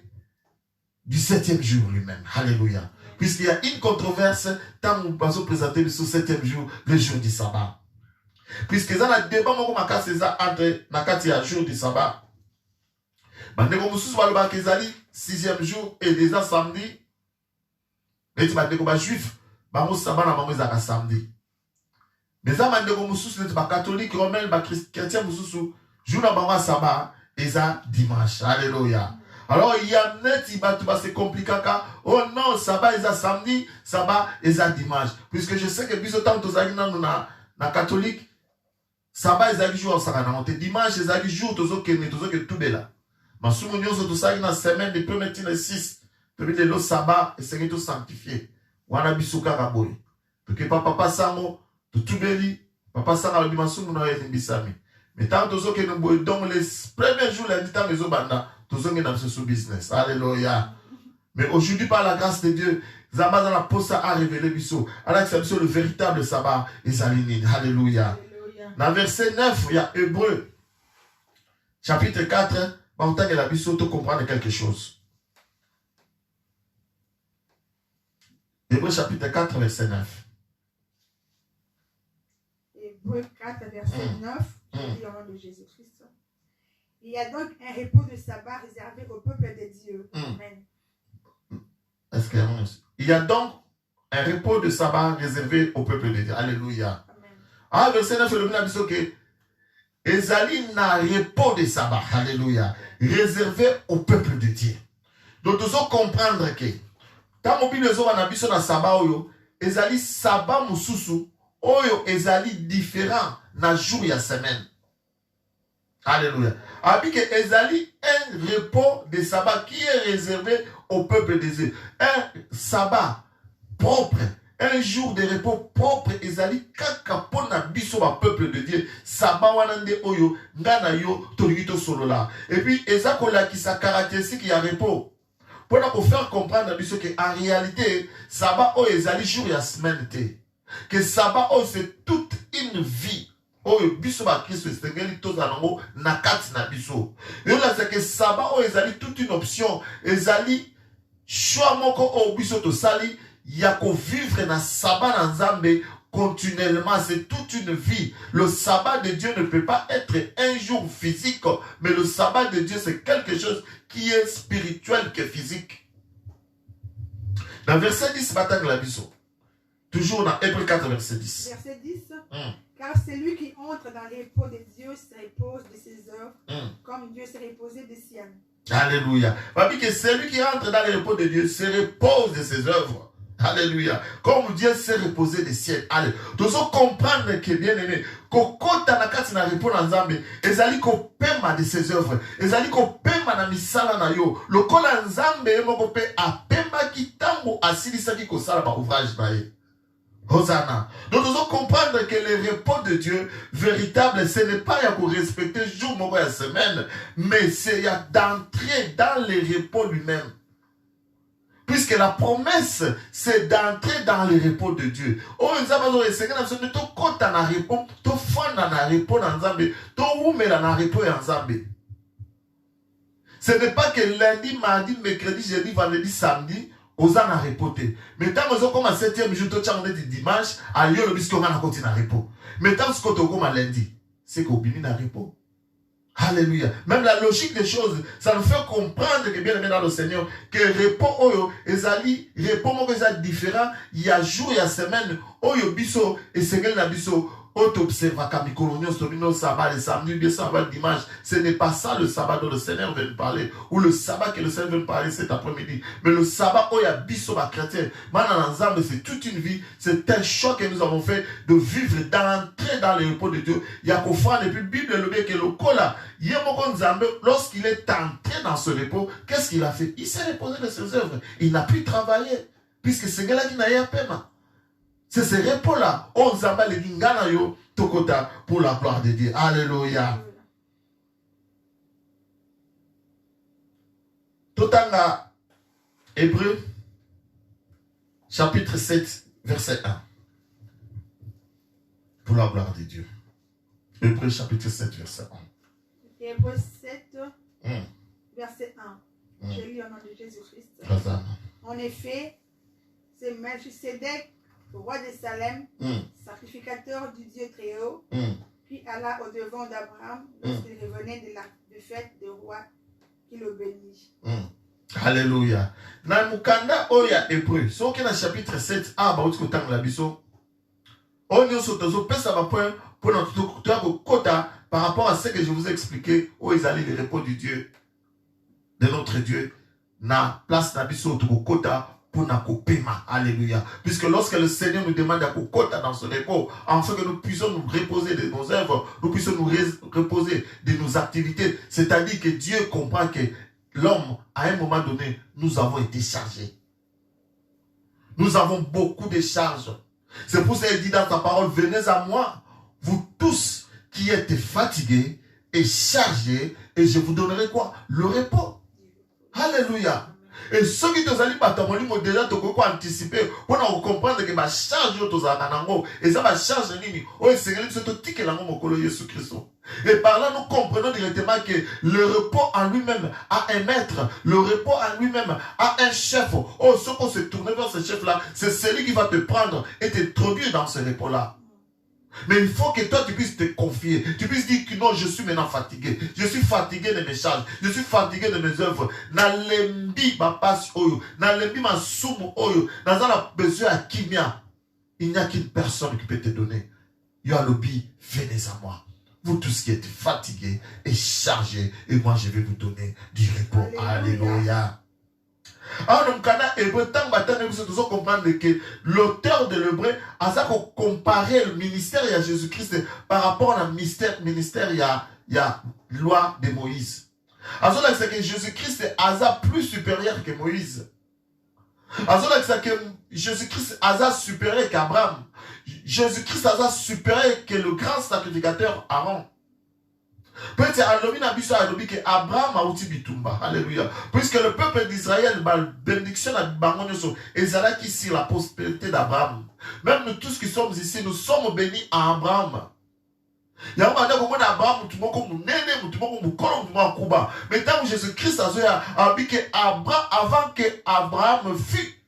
du 7e jour lui-même. Alléluia. Puisqu'il y a une controverse tant nous allons présenter ce 7e jour, le jour du sabbat. Puisque ça a débat moko makasi entre nakati ya jour du sabbat. Bandeko mususu baloba kezali 6e jour et déjà samedi. Mais tu bandeko ba juif bango sabbat na bango ezaka samedi. Mais ça bandeko mususu neti ba catholique romain ba chrétien mususu jour na bango sabbat eza dimanche. Alléluia. Alors il y a neti batu ba se compliquer oh non sabbat eza samedi, sabbat eza dimanche. Puisque je sais que biso tant tozali na catholique sabbat ezali jour sakana monte dimanche ezali jour tozo kene tozo ke tubela. Masumu nyoso tosali na semaine de premier tine 6. Peut-être le sabbat et c'est tout sanctifié. Wana bisuka kaboy. Parce que papa sango to tubeli, papa sango le masumu na yete bisami. Mais tant tozo ke no boy donc les premiers jours la dita mezo banda, tozo ngena ce business. Alléluia. Mais aujourd'hui par la grâce de Dieu, Zamba dans la posa a révélé biso. Alors c'est le véritable sabbat et Zalinine. Alléluia. Dans verset 9, il y a Hébreu chapitre 4. On t'a que la biso te comprendre quelque chose. Hébreu chapitre 4, verset 9. Hébreu 4, verset 9, au nom de Jésus-Christ. Il y a donc un repos de sabbat réservé au peuple de Dieu. Amen. Il y a donc un repos de sabbat réservé au peuple de Dieu. Alléluia. Amen. Ah, verset 9, le biso que ezali na repos de sabbat. Alléluia. Réservé au peuple de Dieu. Donc, nous devons comprendre que quand on dit que na sabbat oyo, ezali sabbat mususu oyo ezali différent na jour ya semaine. Alléluia. Abi que ezali un repos de sabbat qui est réservé au peuple de Dieu. Un sabbat propre. Un jour de repos propre ezali kaka pona biso ba peuple de Dieu. Sabbat wanande oyo ngana yo tolito solola. Et puis ezakola qui sa caractéristique ya repos. Pour faire comprendre biso que en réalité sabbat oyo ezali jour ya semaine te. Que sabbat oyo c'est toute une vie. Oyo biso ba Christ estengeli tozanango na kati na biso. Et là c'est que sabbat oyo ezali toute une option. Ezali choix moko oyo biso to sali. Yako vivre na sabbat na Nzambe continuellement, c'est toute une vie. Le sabbat de Dieu ne peut pas être un jour physique, mais le sabbat de Dieu c'est quelque chose qui est spirituel que physique. Dans verset 10, toujours dans Hébreu 4, verset 10. Verset 10. Car celui qui entre dans les repos de Dieu se repose de ses œuvres, comme Dieu s'est reposé des siennes. Alléluia. Parce que celui qui entre dans les repos de Dieu se repose de ses œuvres. Alléluia. Comme Dieu s'est reposé des ciels. Allez. Nous devons comprendre que bien aimé. Kokota na kati na repos na Nzambe. Ezali ko pema de ses œuvres. Ezali ko pema na misala na yo. Lokola Nzambe moko pe a pema ki tango asilisa ki kosala ba ouvrage na ye. Hosanna. Nous devons comprendre que le repos de Dieu véritable, ce n'est pas pour respecter jour moko ya semaine, mais c'est d'entrer dans le repos lui-même. Puisque la promesse, c'est d'entrer dans le repos de Dieu. Oh, nous avons le Seigneur, nous avons tout compte dans le repos, tout fond dans le repos dans Nzambe, tout oume dans le repos dans Nzambe. Ce n'est pas que lundi, mardi, mercredi, jeudi, vendredi, samedi, aux ans à repoter. Mais tant que nous avons à 7e jour, tout le dimanche, à Lyon, le biscuit, on a continué à repos. Mais tant que nous avons à lundi, c'est qu'on binit à repos. Alléluia. Même la logique des choses, ça nous fait comprendre que bien aimé dans le Seigneur, que repos oyo, ezali, repos moko ezali différent, il y a jour, il y a semaine, oyo biso, et sengel na biso, Auto-observa Kamikolonio, Sobino, sabbat, le samedi, bien sabbat, le dimanche. Ce n'est pas ça le sabbat dont le Seigneur veut nous parler. Ou le sabbat que le Seigneur veut nous parler cet après-midi. Mais le sabbat, où il y a bisoba chrétien. Maintenant, ensemble, c'est toute une vie. C'est un choix que nous avons fait de vivre, d'entrer dans le repos de Dieu. Il y a qu'au fond, depuis Bible, le bien que le cola, lorsqu'il est entré dans ce repos, qu'est-ce qu'il a fait? Il s'est reposé de ses œuvres. Il n'a plus travaillé. Puisque c'est là qui n'a rien fait. C'est ce repos-là. On s'abat les Ginganayo Tokota pour la gloire de Dieu. Alléluia. Totanga, Hébreu, chapitre 7, verset 1. Pour la gloire de Dieu. Hébreu, chapitre 7, verset 1. Hébreu 7, verset 1. Je lis au nom de Jésus-Christ. En effet, c'est Melchisedec, roi de Salem, sacrificateur du Dieu très haut, puis alla au-devant d'Abraham lorsqu'il revenait de la fête du roi qui le bénit. Alléluia. Dans Mukanda Oya Hébreu, ce qui est dans le chapitre 7, par rapport à ce que je vous ai expliqué, où ils allaient le repos du Dieu, de notre Dieu, na place nabiso to kota. Alléluia. Puisque lorsque le Seigneur nous demande à kokota dans ce repos, afin que nous puissions nous reposer de nos œuvres, nous puissions nous reposer de nos activités, c'est-à-dire que Dieu comprend que l'homme, à un moment donné, nous avons été chargés. Nous avons beaucoup de charges. C'est pour ça qu'il dit dans sa parole, venez à moi, vous tous qui êtes fatigués et chargés, et je vous donnerai quoi? Le repos. Alléluia. Et ceux qui te allient batamoli déjà te anticiper pour comprendre que ma charge et ça ma charge nini o Seigneur c'est tout que la mokolo Jésus Christ. Et par là nous comprenons directement que le repos en lui-même a un maître, le repos en lui-même a un chef. Oh, ce qu'on se tourne vers ce chef là, c'est celui qui va te prendre et t'introduire dans ce repos là. Mais il faut que toi tu puisses te confier. Tu puisses dire que non, je suis maintenant fatigué. Je suis fatigué de mes charges. Je suis fatigué de mes œuvres. Nalembi ma passe oyo. Nalembi ma soum oyo. Nazala besoin à kimia. Il n'y a qu'une personne qui peut te donner. Yalobi, venez à moi. Vous tous qui êtes fatigués et chargés. Et moi je vais vous donner du repos. Alléluia. Alors, nous devons comprendre que l'auteur de l'hébreu a comparé le ministère à Jésus-Christ par rapport au ministère à la loi de Moïse. Alors, c'est que Jésus-Christ est plus supérieur que Moïse. Alors, c'est que Jésus-Christ est supérieur qu'Abraham. Jésus-Christ est supérieur que le grand sacrificateur Aaron. Peut-être que Abraham a outil bitumba. Alléluia. Puisque le peuple d'Israël, la bénédiction est qui sur la prospérité d'Abraham. Même nous tous qui sommes ici, nous sommes bénis à Abraham. Mais tant que Jésus-Christ a dit que avant que Abraham fût,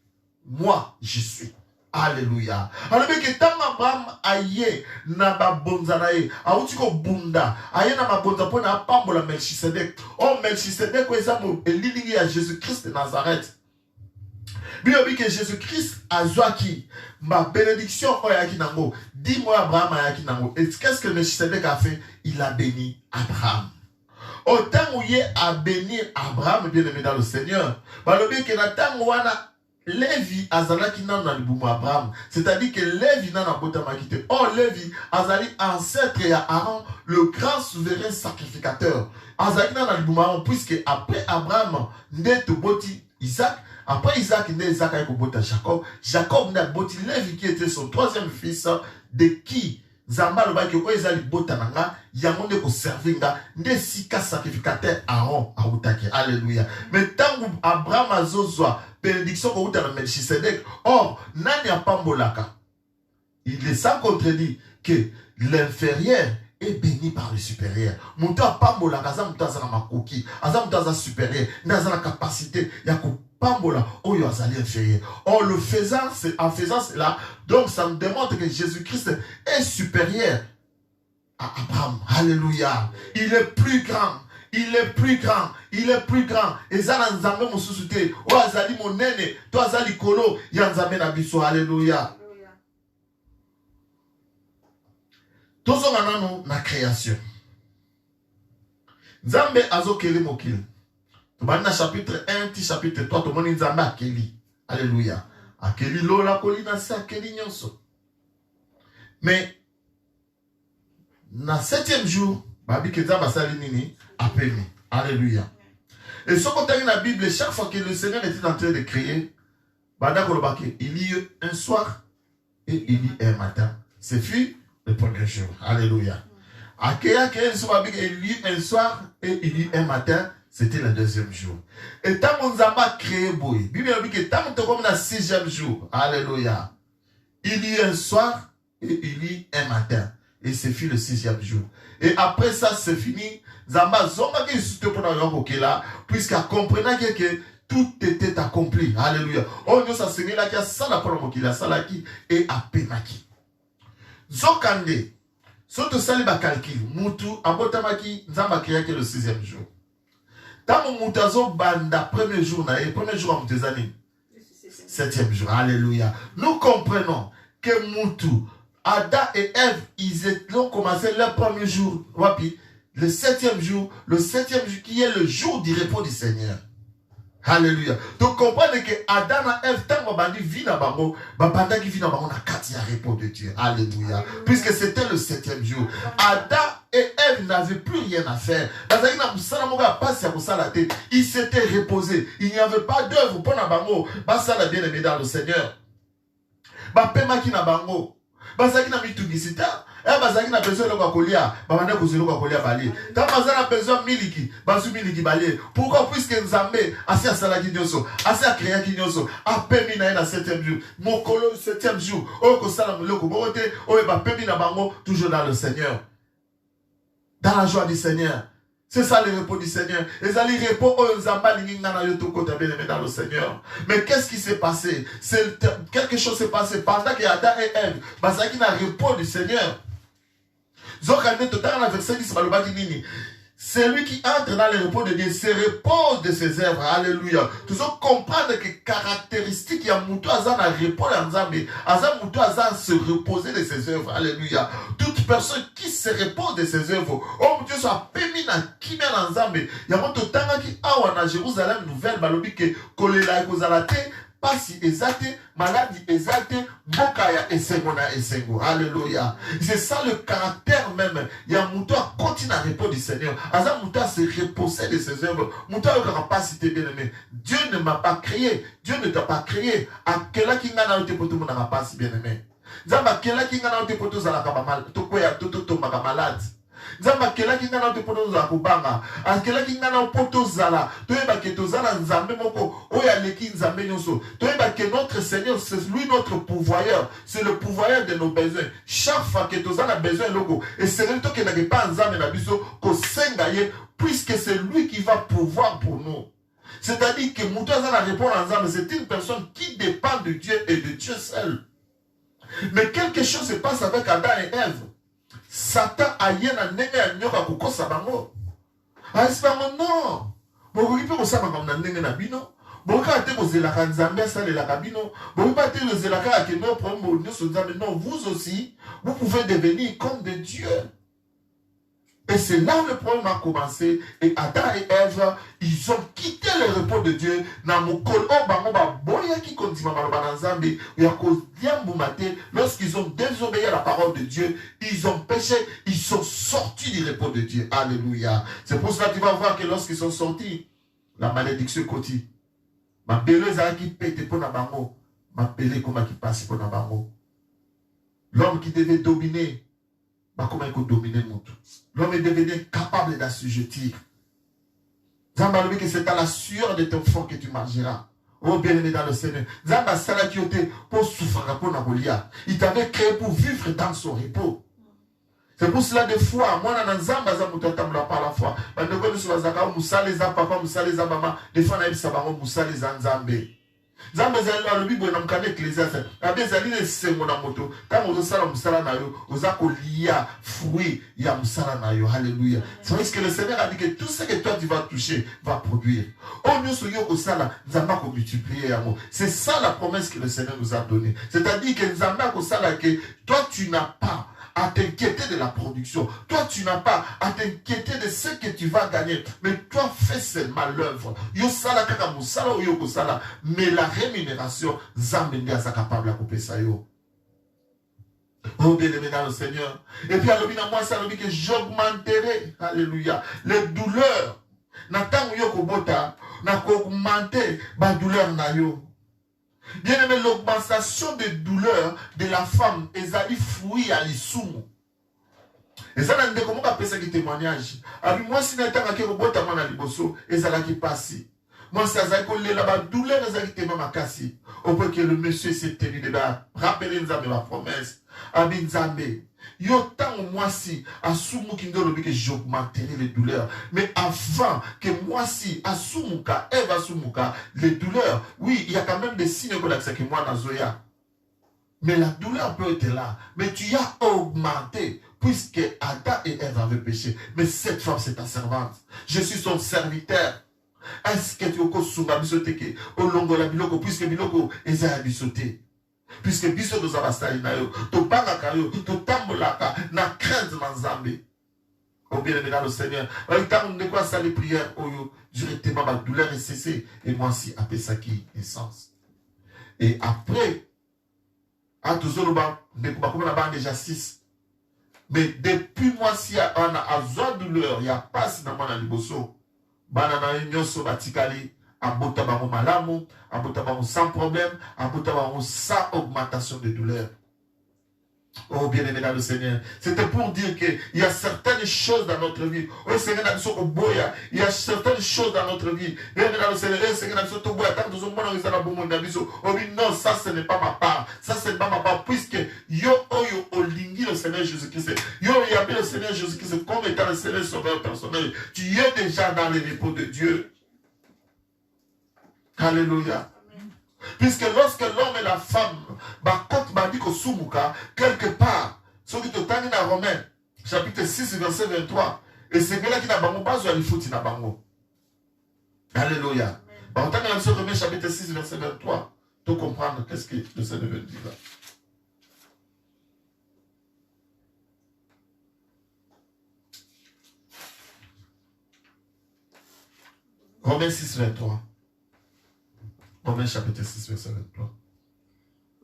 moi je suis. Alléluia. Alors que tant Abraham aye na babonza na ye, auti ko bunda, aye na babonza po na pambola Melchisedec. Oh Melchisedec ko ezamo elilingi à Jésus-Christ de Nazareth. Bien que Jésus-Christ a zoaki ma bénédiction oyaki nango. Dis-moi Abraham ayaki nango. Et qu'est-ce que Melchisedec a fait? Il a béni Abraham. Autant où il a béni Abraham, bien aimé dans le Seigneur. Bah le bien que na tango wana Lévi azalaki nan na libumu Abraham, c'est-à-dire que Lévi nan na botama kite. Oh Lévi azali ancêtre ya Aaron, le grand souverain sacrificateur. Azalaki nan na libumu Aaron, puisque après Abraham nde boti Isaac, après Isaac nde Isaac a bota Jacob. Jacob nde boti Lévi qui était son troisième fils, de qui Zamba loba ki oezali bota nanga yango nde ko servinga nde sika sacrificateur Aaron a utaki. Alléluia. Mais tant Abraham azozwa bénédiction ko uta na Melchisedec, or nani apambolaka. Il est sans contredit que l'inférieur est béni par le supérieur. Mouta apambolaka za mouta za makoki, aza mouta za supérieur, na la capacité ya ko pambola oyo azali inférieur. Or le faisant, en faisant cela, donc ça me démontre que Jésus-Christ est supérieur à Abraham. Alléluia. Il est plus grand. Il est plus grand. Il est plus grand. Et ça n'a nzambe mo susute. O azali monene, to azali kolo, ya nzambe na biso. Alléluia. tozongana no na création. Nzambe azokeli mokili. Tobani na chapitre 1 ti chapitre 3 tomoni Nzambe akeli. Alléluia. Akeli lola kolina se akeli nyonso. Mais na 7e jour, babi ke Nzambe asali nini apemi. Alléluia. Et ce qu'on a dans la Bible, chaque fois que le Seigneur était en train de créer, il y eut un soir et il y eut un matin. Ce fut le premier jour. Alléluia. Il y eut un soir et il y eut un matin. C'était le 2e jour. Et tant qu'on a créé, la Bible dit que tant qu'on a le 6e jour. Alléluia. Il y eut un soir et il y eut un matin. Et ce fut le 6e jour. Et après ça, c'est fini. Zamba zonga ki sute pour la puisqu'à comprendre que tout était accompli. Alléluia. Oh Dieu ça seigneur là qui a ça la pour mokila ça là qui et a penaki. Zokande. Soto sali ba calcul. Mutu abotamaki nzamba créa que le 6e jour. Tamo mutazo banda premier jour na et premier jour à mutezani. 7e jour. Alléluia. Nous comprenons que Mutu, Adam et Ève, ils ont commencé leur premier jour. Wapi. Le 7e jour qui est le jour du repos du Seigneur. Alléluia. Donc comprenez que Adam et Ève, tant qu'on dit vie dans bango, pendant qu'il vit dans bango, on a 4 repos de Dieu. Alléluia. Puisque c'était le 7e jour. Adam et Ève n'avaient plus rien à faire. Ils s'étaient reposés. Il n'y avait pas d'œuvre pour na bango. Ça l'a bien aimé dans le Seigneur. Pema qui na bango. Basaki na mitugisita. Bazaki na besoin de kolia, babane kozelo kolia bali. Tant bazana besoin miliki, basu miliki bali. Pourquoi puisque Nzambe asi asala ki nyoso, asi akrea ki nyoso, apemi na 7e jour. Mokolo 7e jour, o ko sala muloko bote, o ba pemi na bango toujours dans le Seigneur. Dans la joie du Seigneur. C'est ça le repos du Seigneur. Les alliés repos dans le Seigneur. Mais qu'est-ce qui s'est passé? Quelque chose s'est passé pendant que Adam et Ève, bazaki na repos du Seigneur. Celui qui entre dans le repos de Dieu se repose de ses œuvres. Alléluia. Tout ça comprendre que caractéristique il y a muto azan à repos d'Anzambe. Azan muto azan se reposer de ses œuvres. Alléluia. Toute personne qui se repose de ses œuvres. Oh Dieu soit permis na kimia d'Anzambe. Il y a muto tanga qui awa na Jérusalem nouvelle balobi que kolela ekozalate. Pasi ezate, maladie ezate, bokaya esengona esengo. Alléluia. C'est ça le caractère même. Il y a Mouto à continuer à répondre du Seigneur. Asa Mouto à se reposer de ses œuvres. Mouto à ne pas citer bien aimé. Dieu ne m'a pas créé. Dieu ne t'a pas créé. À quel qui n'a pas été pour tout le monde n'a pas si bien aimé. Zamba quel qui n'a pas été pour tout ça n'a mal. Tout quoi tout malade. Zamba kela ki ngana poto za kubanga akela ki ngana poto zala toyeba ke tozala nzambe moko oya leki nzambe nyonso toyeba ke notre Seigneur c'est lui notre pourvoyeur, c'est le pourvoyeur de nos besoins. Chaque fois que tozala besoin logo et c'est lui qui n'a pas nzambe na biso ko senga ye puisque c'est lui qui va pourvoir pour nous. C'est-à-dire que Moutoza la répond à nzambe, c'est une personne qui dépend de Dieu et de Dieu seul. Mais quelque chose se passe avec Adam et Ève. Satan a yena nenge ya nyoka kukosa bango. Asibango non. Bokoki pe kosaba comme na ndenge na bino. Bokoka te kozelaka nzambe asalelaka bino. Bokoka te kozelaka ake no problème nyonso nzambe. Non, vous aussi, vous pouvez devenir comme de Dieu. Et c'est là où le problème a commencé. Et Adam et Ève, ils ont quitté le repos de Dieu. Lorsqu'ils ont désobéi à la parole de Dieu, ils ont péché, ils sont sortis du repos de Dieu. Alléluia. C'est pour cela que tu vas voir que lorsqu'ils sont sortis, la malédiction continue. Ma belle qui pète pour la bango. Ma belle comme qui passe pour la bango. L'homme qui devait dominer. Comment il peut dominer le monde? L'homme est devenu capable d'assujettir. Zamba lui que c'est à la sueur de ton front que tu marcheras. Oh bien-aimé dans le Seigneur. Zamba sala qui était pour souffrir pour Nabolia. Il t'avait créé pour vivre dans son repos. C'est pour cela des fois, moi dans Zamba Zamutambla par la foi. Mais nous connaissons Zaka Moussa les papa Moussa les maman. Des fois on a Sabaro Moussa les Nzambe. Zamba zali le bibo na mkane ecclésiaste abe zali le sengo na moto tango osala musala na yo ozako lia fruit ya musala na yo. Alléluia. C'est parce que le Seigneur a dit que tout ce que toi tu vas toucher va produire. Oh nyoso yo osala nzamba ko multiplier yango. C'est ça la promesse que le Seigneur nous a donnée. C'est-à-dire que nzamba ko sala que toi tu n'as pas à t'inquiéter de la production. Toi, tu n'as pas à t'inquiéter de ce que tu vas gagner. Mais toi, fais seulement l'œuvre. Mais la rémunération, Zambéni est capable de couper ça. Oh, bien-aimé dans le Seigneur. Et puis, à moi, ça veut dire que j'augmenterai, alléluia, les douleurs. N'attends pas bota, n'a augmenté ma douleur na yo. Bien-aimé, l'augmentation des douleurs de la femme, ezali fruit à l'issoumu. Et ça, n'a pas comment appeler ça qui témoignage. Avec moi, si n'attends pas bota mana liboso, ezala qui passe. Moi, ça a collé là-bas, douleur, ezali qui ma kassi. Au point que le monsieur s'est tenu débat. Rappelez-nous de ma promesse. Abin Zambé. Yo tant moi si asumu kindolo que j'augmenterai les douleurs, mais avant que moi si asumuka Eva asumuka les douleurs, oui, il y a quand même des signes que moi nazoya, mais la douleur peut être là, mais tu as augmenté puisque Adam et Ève avaient péché, mais cette femme c'est ta servante, je suis son serviteur. Est-ce que tu as sunga bisote ke au longo la biloko puisque biloko ezaya bisote? Puisque biso nous avons na yo, to bangaka yo, to tambolaka, na crainte na Nzambe. Oh bien-aimé dans le Seigneur, on ne quoi ça les prières, oh yo, directement ma douleur est cessée, et moi aussi, après ça qui est sens. Et après, à tous les gens, on a déjà 6. Mais depuis moi, si on a besoin de douleur, il n'y a pas si dans mon aliboso, banana nyoso batikali, abota bango malamu, abota bango sans problème, abota bango sans augmentation de douleur. Oh bien-aimé dans le Seigneur, c'était pour dire qu'il y a certaines choses dans notre vie. Oh Seigneur, il y a certaines choses dans notre vie. Bien-aimé dans le Seigneur, oh non, ça ce n'est pas ma part. Ça ce n'est pas ma part. Puisque yo olingi le Seigneur Jésus-Christ. Yo yabi le Seigneur Jésus-Christ comme étant le Seigneur sauveur personnel. Tu es déjà dans le repos de Dieu. Alléluia. Puisque lorsque l'homme et la femme, quelque part, ce qui te tient dans Romains, chapitre 6, verset 23, et c'est là qui n'a pas besoin de foutre dans bango. Alléluia. On t'a dans Romains, chapitre 6, verset 23, pour comprendre qu'est-ce que le Seigneur veut dire là. Romains 6, 23. Romains chapitre 6, verset 23.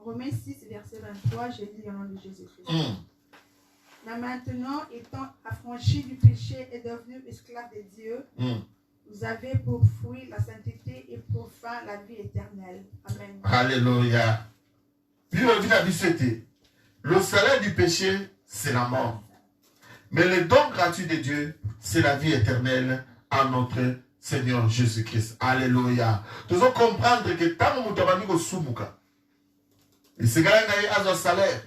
Romains 6, verset 23, je lis au nom de Jésus-Christ. Mais maintenant, étant affranchis du péché et devenus esclaves de Dieu, vous avez pour fruit la sainteté et pour fin la vie éternelle. Amen. Alléluia. Le salaire du péché, c'est la mort. Mais le don gratuit de Dieu, c'est la vie éternelle en notre Seigneur Jésus-Christ. Alléluia. Nous devons comprendre que tant que nous avons soumuka, et c'est quand même un salaire.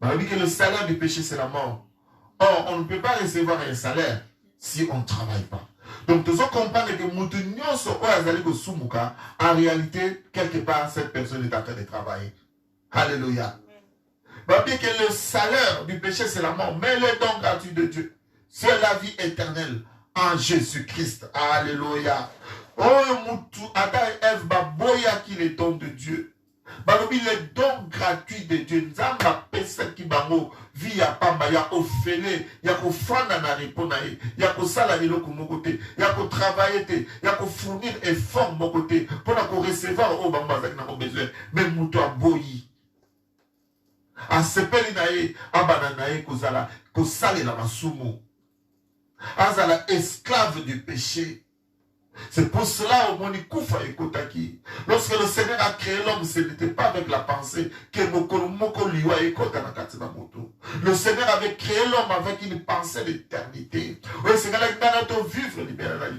On dit que le salaire du péché, c'est la mort. Or, on ne peut pas recevoir un salaire si on ne travaille pas. Donc, nous devons comprendre que nous en réalité, quelque part, cette personne est en train de travailler. Alléluia. On dit que le salaire du péché, c'est la mort. Mais le don gratuit de Dieu, c'est la vie éternelle en Jésus-Christ. Alléluia. Oh, Moutou, Adam et Ève, boya qui les dons de Dieu. Balobi le don gratuit de Dieu. Nzamba pesa ki bango vi ya pamba ya ofele ya ko fanda na repona ya ko sala eloko moko te ya ko travailler te ya ko fournir effort moko te pour na ko recevoir o bango azaki na ko besoin mais muto aboyi asepeli na ye abana na ye kozala ko salela masumu azala esclave du péché. C'est pour cela au monde Koufa et Kotaki. Lorsque le Seigneur a créé l'homme, ce n'était pas avec la pensée que Moko Liwa et Kotana Moto. Le Seigneur avait créé l'homme avec une pensée d'éternité. Oui, le Seigneur a dit vivre libéral.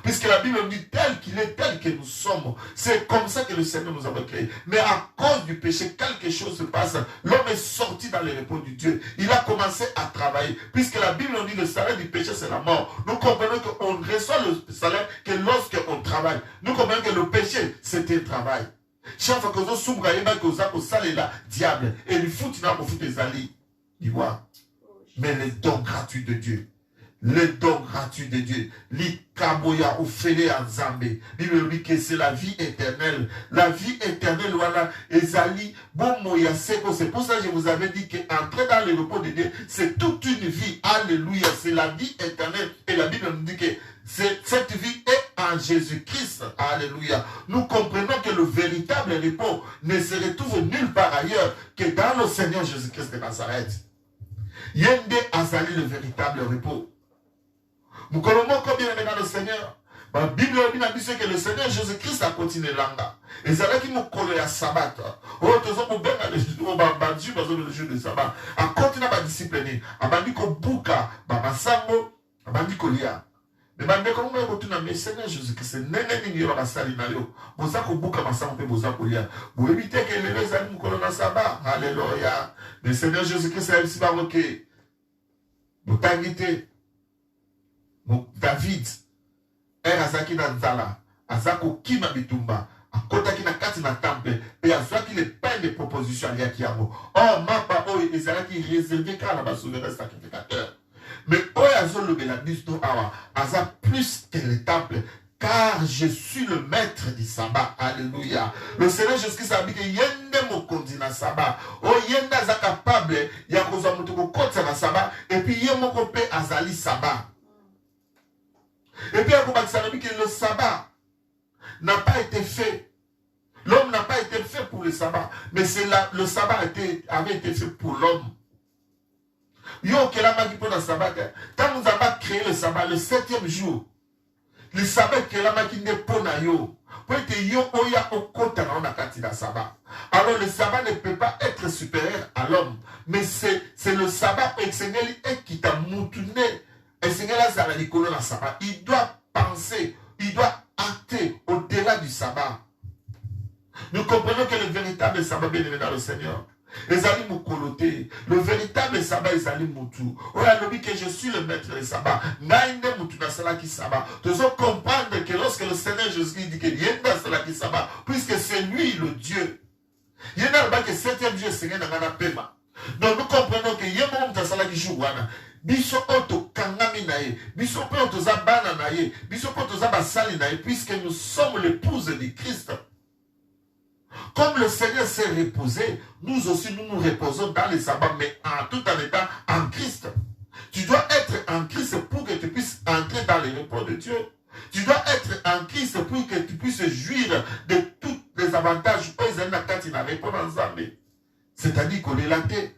Puisque la Bible dit tel qu'il est, tel que nous sommes. C'est comme ça que le Seigneur nous avait créé. Mais à cause du péché, quelque chose se passe. L'homme est sorti dans le repos du Dieu. Il a commencé à travailler. Puisque la Bible dit le salaire du péché, c'est la mort. Nous comprenons qu'on reçoit le salaire que lorsqu'on travaille. Nous comprenons que le péché, c'est un travail. Chaque fois que nous sommes diable, et le foot, il a des alliés. Tu vois. Mais le don gratuit de Dieu. le don gratuit de Dieu. L'ikaboya ou fele anzambe. Bible dit que c'est la vie éternelle. La vie éternelle, voilà, ezali, bon moya seko. C'est pour ça que je vous avais dit qu'entrer dans le repos de Dieu, c'est toute une vie. Alléluia. C'est la vie éternelle. Et la Bible nous dit que cette vie est en Jésus-Christ. Alléluia. Nous comprenons que le véritable repos ne se retrouve nulle part ailleurs que dans le Seigneur Jésus-Christ de Nazareth. Yende azali le véritable repos. Nous connaissons combien dans le Seigneur. La Bible dit que le Seigneur Jésus-Christ a continué là. Et c'est là qu'il nous connaît à sabbat. Oh, tu as le jour de sabbat. A continué à discipliner. A bandi ko buka, ba sango, a bandi ko lia. Mais bandi ko mo retourna mais Seigneur Jésus-Christ, nene ni yo ba sali na yo. Boza ko buka masango pe boza ko lia. Vous évitez que les raisins nous connaissent sabbat. Alléluia. Mais Seigneur Jésus-Christ a aussi baroqué. Botangité. David, azaki na nzala, azako kima bitumba, akotaki na kati na temple, et azaki le pain de proposition aliaki yango. Oh, mapa oyo ezalaki réservé car la souverain sacrificateur. Mais oyo azolo belanisto awa, aza plus que le temple, car je suis le maître du sabbat. Alléluia. Le Seigneur Jésus-Christ a dit que yende mokondi na sabbat. Oh, yende aza capable, ya kozwa mutu ko kotsa na sabbat, et puis yemoko pe azali sabbat. Et puis, que le sabbat n'a pas été fait. L'homme n'a pas été fait pour le sabbat. Mais le sabbat avait été fait pour l'homme. Yo, que la magie pour le sabbat. Quand nous avons créé le sabbat, le 7e jour, le sabbat que la magie n'est pas na yo. Pour être yo, oya, au côté na kati da sabbat. Alors, le sabbat ne peut pas être supérieur à l'homme. Mais c'est le sabbat qui t'a moutonné. Et Seigneur, il doit penser, il doit acter au-delà du sabbat. Nous comprenons que le véritable sabbat bien aimé dans le Seigneur. Ezali mukolote. Le véritable sabbat ezali mutu. Oya lobi que je suis le maître du sabbat. Nainde mutu na sala ki sabbat. Nous devons comprendre que lorsque le Seigneur Jésus dit que yenda sala ki sabbat, puisque c'est lui le Dieu. Yenda ba que 7e Dieu Seigneur na pema. Donc nous comprenons que yenda mutu sala ki jouwana. Biso oto kangami nae, biso pe oto za bana nae, biso pe oto za basali nae, puisque nous sommes l'épouse de Christ. Comme le Seigneur s'est reposé, nous aussi nous nous reposons dans les sabbats, mais tout en étant en Christ. Tu dois être en Christ pour que tu puisses entrer dans les repos de Dieu. Tu dois être en Christ pour que tu puisses jouir de tous les avantages. C'est-à-dire qu'on est laté,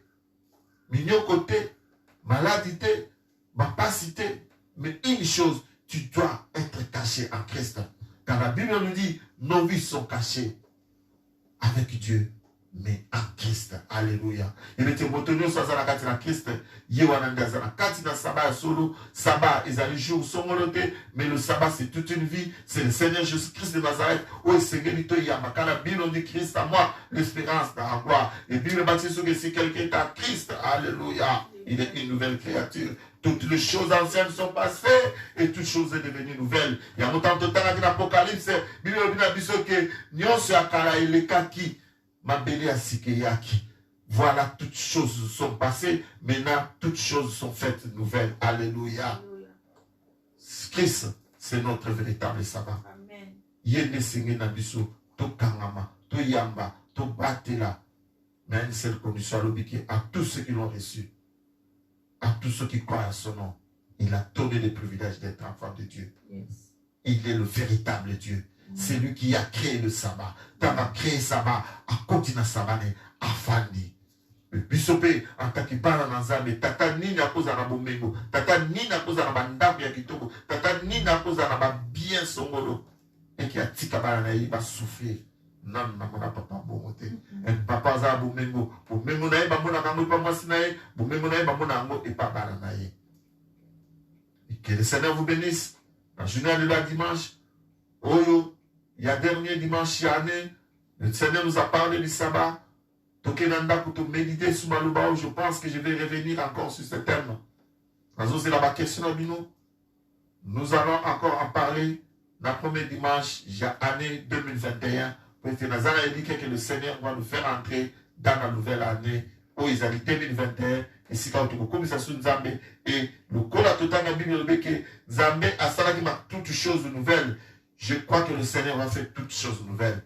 mignon côté, maladité, capacité. Mais une chose, tu dois être caché en Christ. Car la Bible nous dit, nos vies sont cachées avec Dieu, mais en Christ. Alléluia. Et le témoignage soit dans la carte de Christ. Yewananda dans la carte de sabbat solo. Sabbat, ils allaient jour sont molotés, mais le sabbat c'est toute une vie. C'est le Seigneur Jésus-Christ de Nazareth. Oh, Seigneur, quand la Bible dit Christ à moi, l'espérance dans la gloire. Et puis le baptême que si quelqu'un est en Christ, alléluia, il est une nouvelle créature. Toutes les choses anciennes sont passées et toutes choses sont devenues nouvelles. Il y a longtemps de temps dans l'Apocalypse, Bible dit que Nyon se akara elekaki, mabele asikeyaki. Voilà, toutes choses sont passées. Maintenant, toutes choses sont faites nouvelles. Alléluia. Christ, c'est notre véritable sabbat. Amen. Yene senge na biso, to kangama, to yamba, to batela. Mais une seule condition à tous ceux qui l'ont reçu. À tous ceux qui croient à son nom, il a donné le privilège d'être enfant de Dieu. Yes. Il est le véritable Dieu. C'est lui qui a créé le sabbat. Tant a créé le sabbat, a continué le sabbat, a fandi. Bisopé, en tant que parent dans Zambé, tata ni na cause à bomengo, tata ni na cause à bandam ya kitoko, tata ni na cause à bien songolo, et qui a tikabana na il va souffrir. Non, non, papa, bon, papa, za bomengo, bomengo na ba mona kango pa masinae, bomengo na ba mona ngo et pas baranae. Et que le Seigneur vous bénisse. La journée de la dimanche, Oyo, il y a dernier dimanche année, le Seigneur nous a parlé du sabbat. Tokenanda pour te méditer sur Malouba, je pense que je vais revenir encore sur ce thème. C'est la question à Bino. Nous allons encore en parler le premier dimanche, année 2021. Peut-être Nazara a dit que le Seigneur va nous faire entrer dans la nouvelle année, où ils allaient 2021, esika otokokomisa so nzambe et lokola totanga Bible elobi ke nzambe asalaki toutes choses nouvelles. Je crois que le Seigneur va faire toutes choses nouvelles.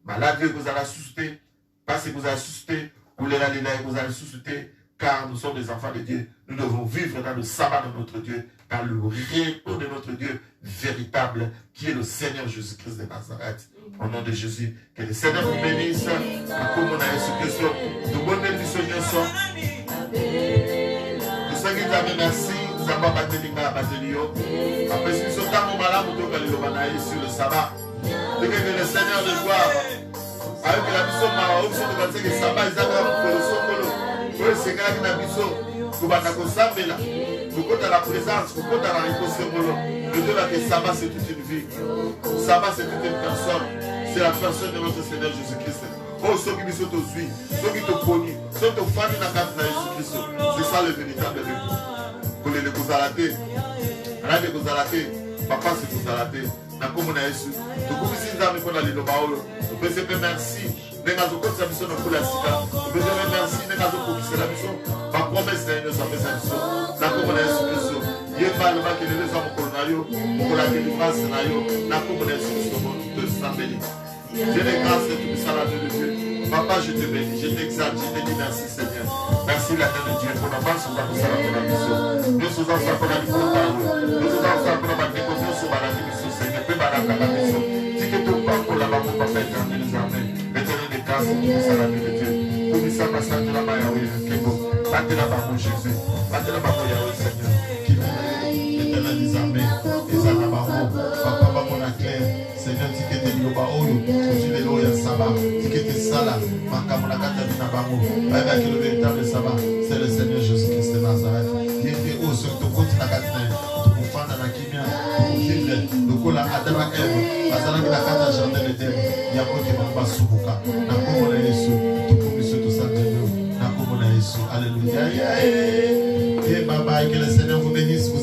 Malade vous allez susciter, parce que vous allez susciter, ou les vous allez susciter, car nous sommes des enfants de Dieu. Nous devons vivre dans le sabbat de notre Dieu, dans le repos de notre Dieu véritable, qui est le Seigneur Jésus-Christ de Nazareth. Au nom de Jésus, que le Seigneur vous bénisse, comme on a Jésus-Christ, nous bonnes du Seigneur sont. Nous sommes dit merci, nous avons battu à Batelio. Après, si nous sommes dans mon malade, nous devons sur le sabbat. Que le Seigneur de gloire, avec la mission de ma option de passer le sabbat, ils avaient pour le songolo. Pour le Seigneur qui n'a mission, pour battre sambe là. Pour côté la présence, pour côté la réponse songolo. Le Dieu là que sabbat c'est toute une vie. Sabbat c'est toute une personne. C'est la personne de notre Seigneur Jésus-Christ. Oh, ceux qui sont aux huiles, ceux qui te connus, ceux qui te font dans la carte de Jésus-Christ. C'est ça le véritable repos. Pour les Kozalaté, rien de Kozalaté, papa c'est Kozalaté. Comme on a reçu, tout comme si nous avons fait le baolo, nous pouvons merci. Nous avons fait la mission de la Sika. Nous pouvons merci. Nous avons fait la mission. Ma promesse est de sa mission. Nous avons fait la mission. Il y a pas le mal que les hommes coronario, pour la délivrance, nous avons fait la mission de Saint-Béni. J'ai les grâces de tout ça, la de Dieu. Papa, je te bénis, je t'exalte, je te dis merci Seigneur. Merci la terre de Dieu pour l'avance sur la mission. Nous sommes ensemble pour la mission. Nous sommes ensemble pour la découverte sur la mission Seigneur. Si que ton papa là-bas, mon papa éternel, les armées, l'éternel des grâces, pour ça la vie de Dieu. Pour lui, ça passe là-bas, Yahweh, Kébo. Battez là-bas, mon Jésus. Battez là-bas, mon Yahweh, Seigneur. Qui l'éternel des armées, les armées, papa, mon clair. Seigneur, si que t'es l'oba, si les lois, il y a sabbat. Si que t'es sala, makamona kata bina bango. Baba, qui le véritable sabbat, c'est le Seigneur Jésus-Christ de Nazareth. Il était haut sur ton côté, la katane. Lokola adama eve azalaki na kati ya jardin eden ya kokema basubuka na kombo na Yesu tukumiso tosantelo na kombo na Yesu. Alléluia. Et bye bye, que le Seigneur vous bénisse.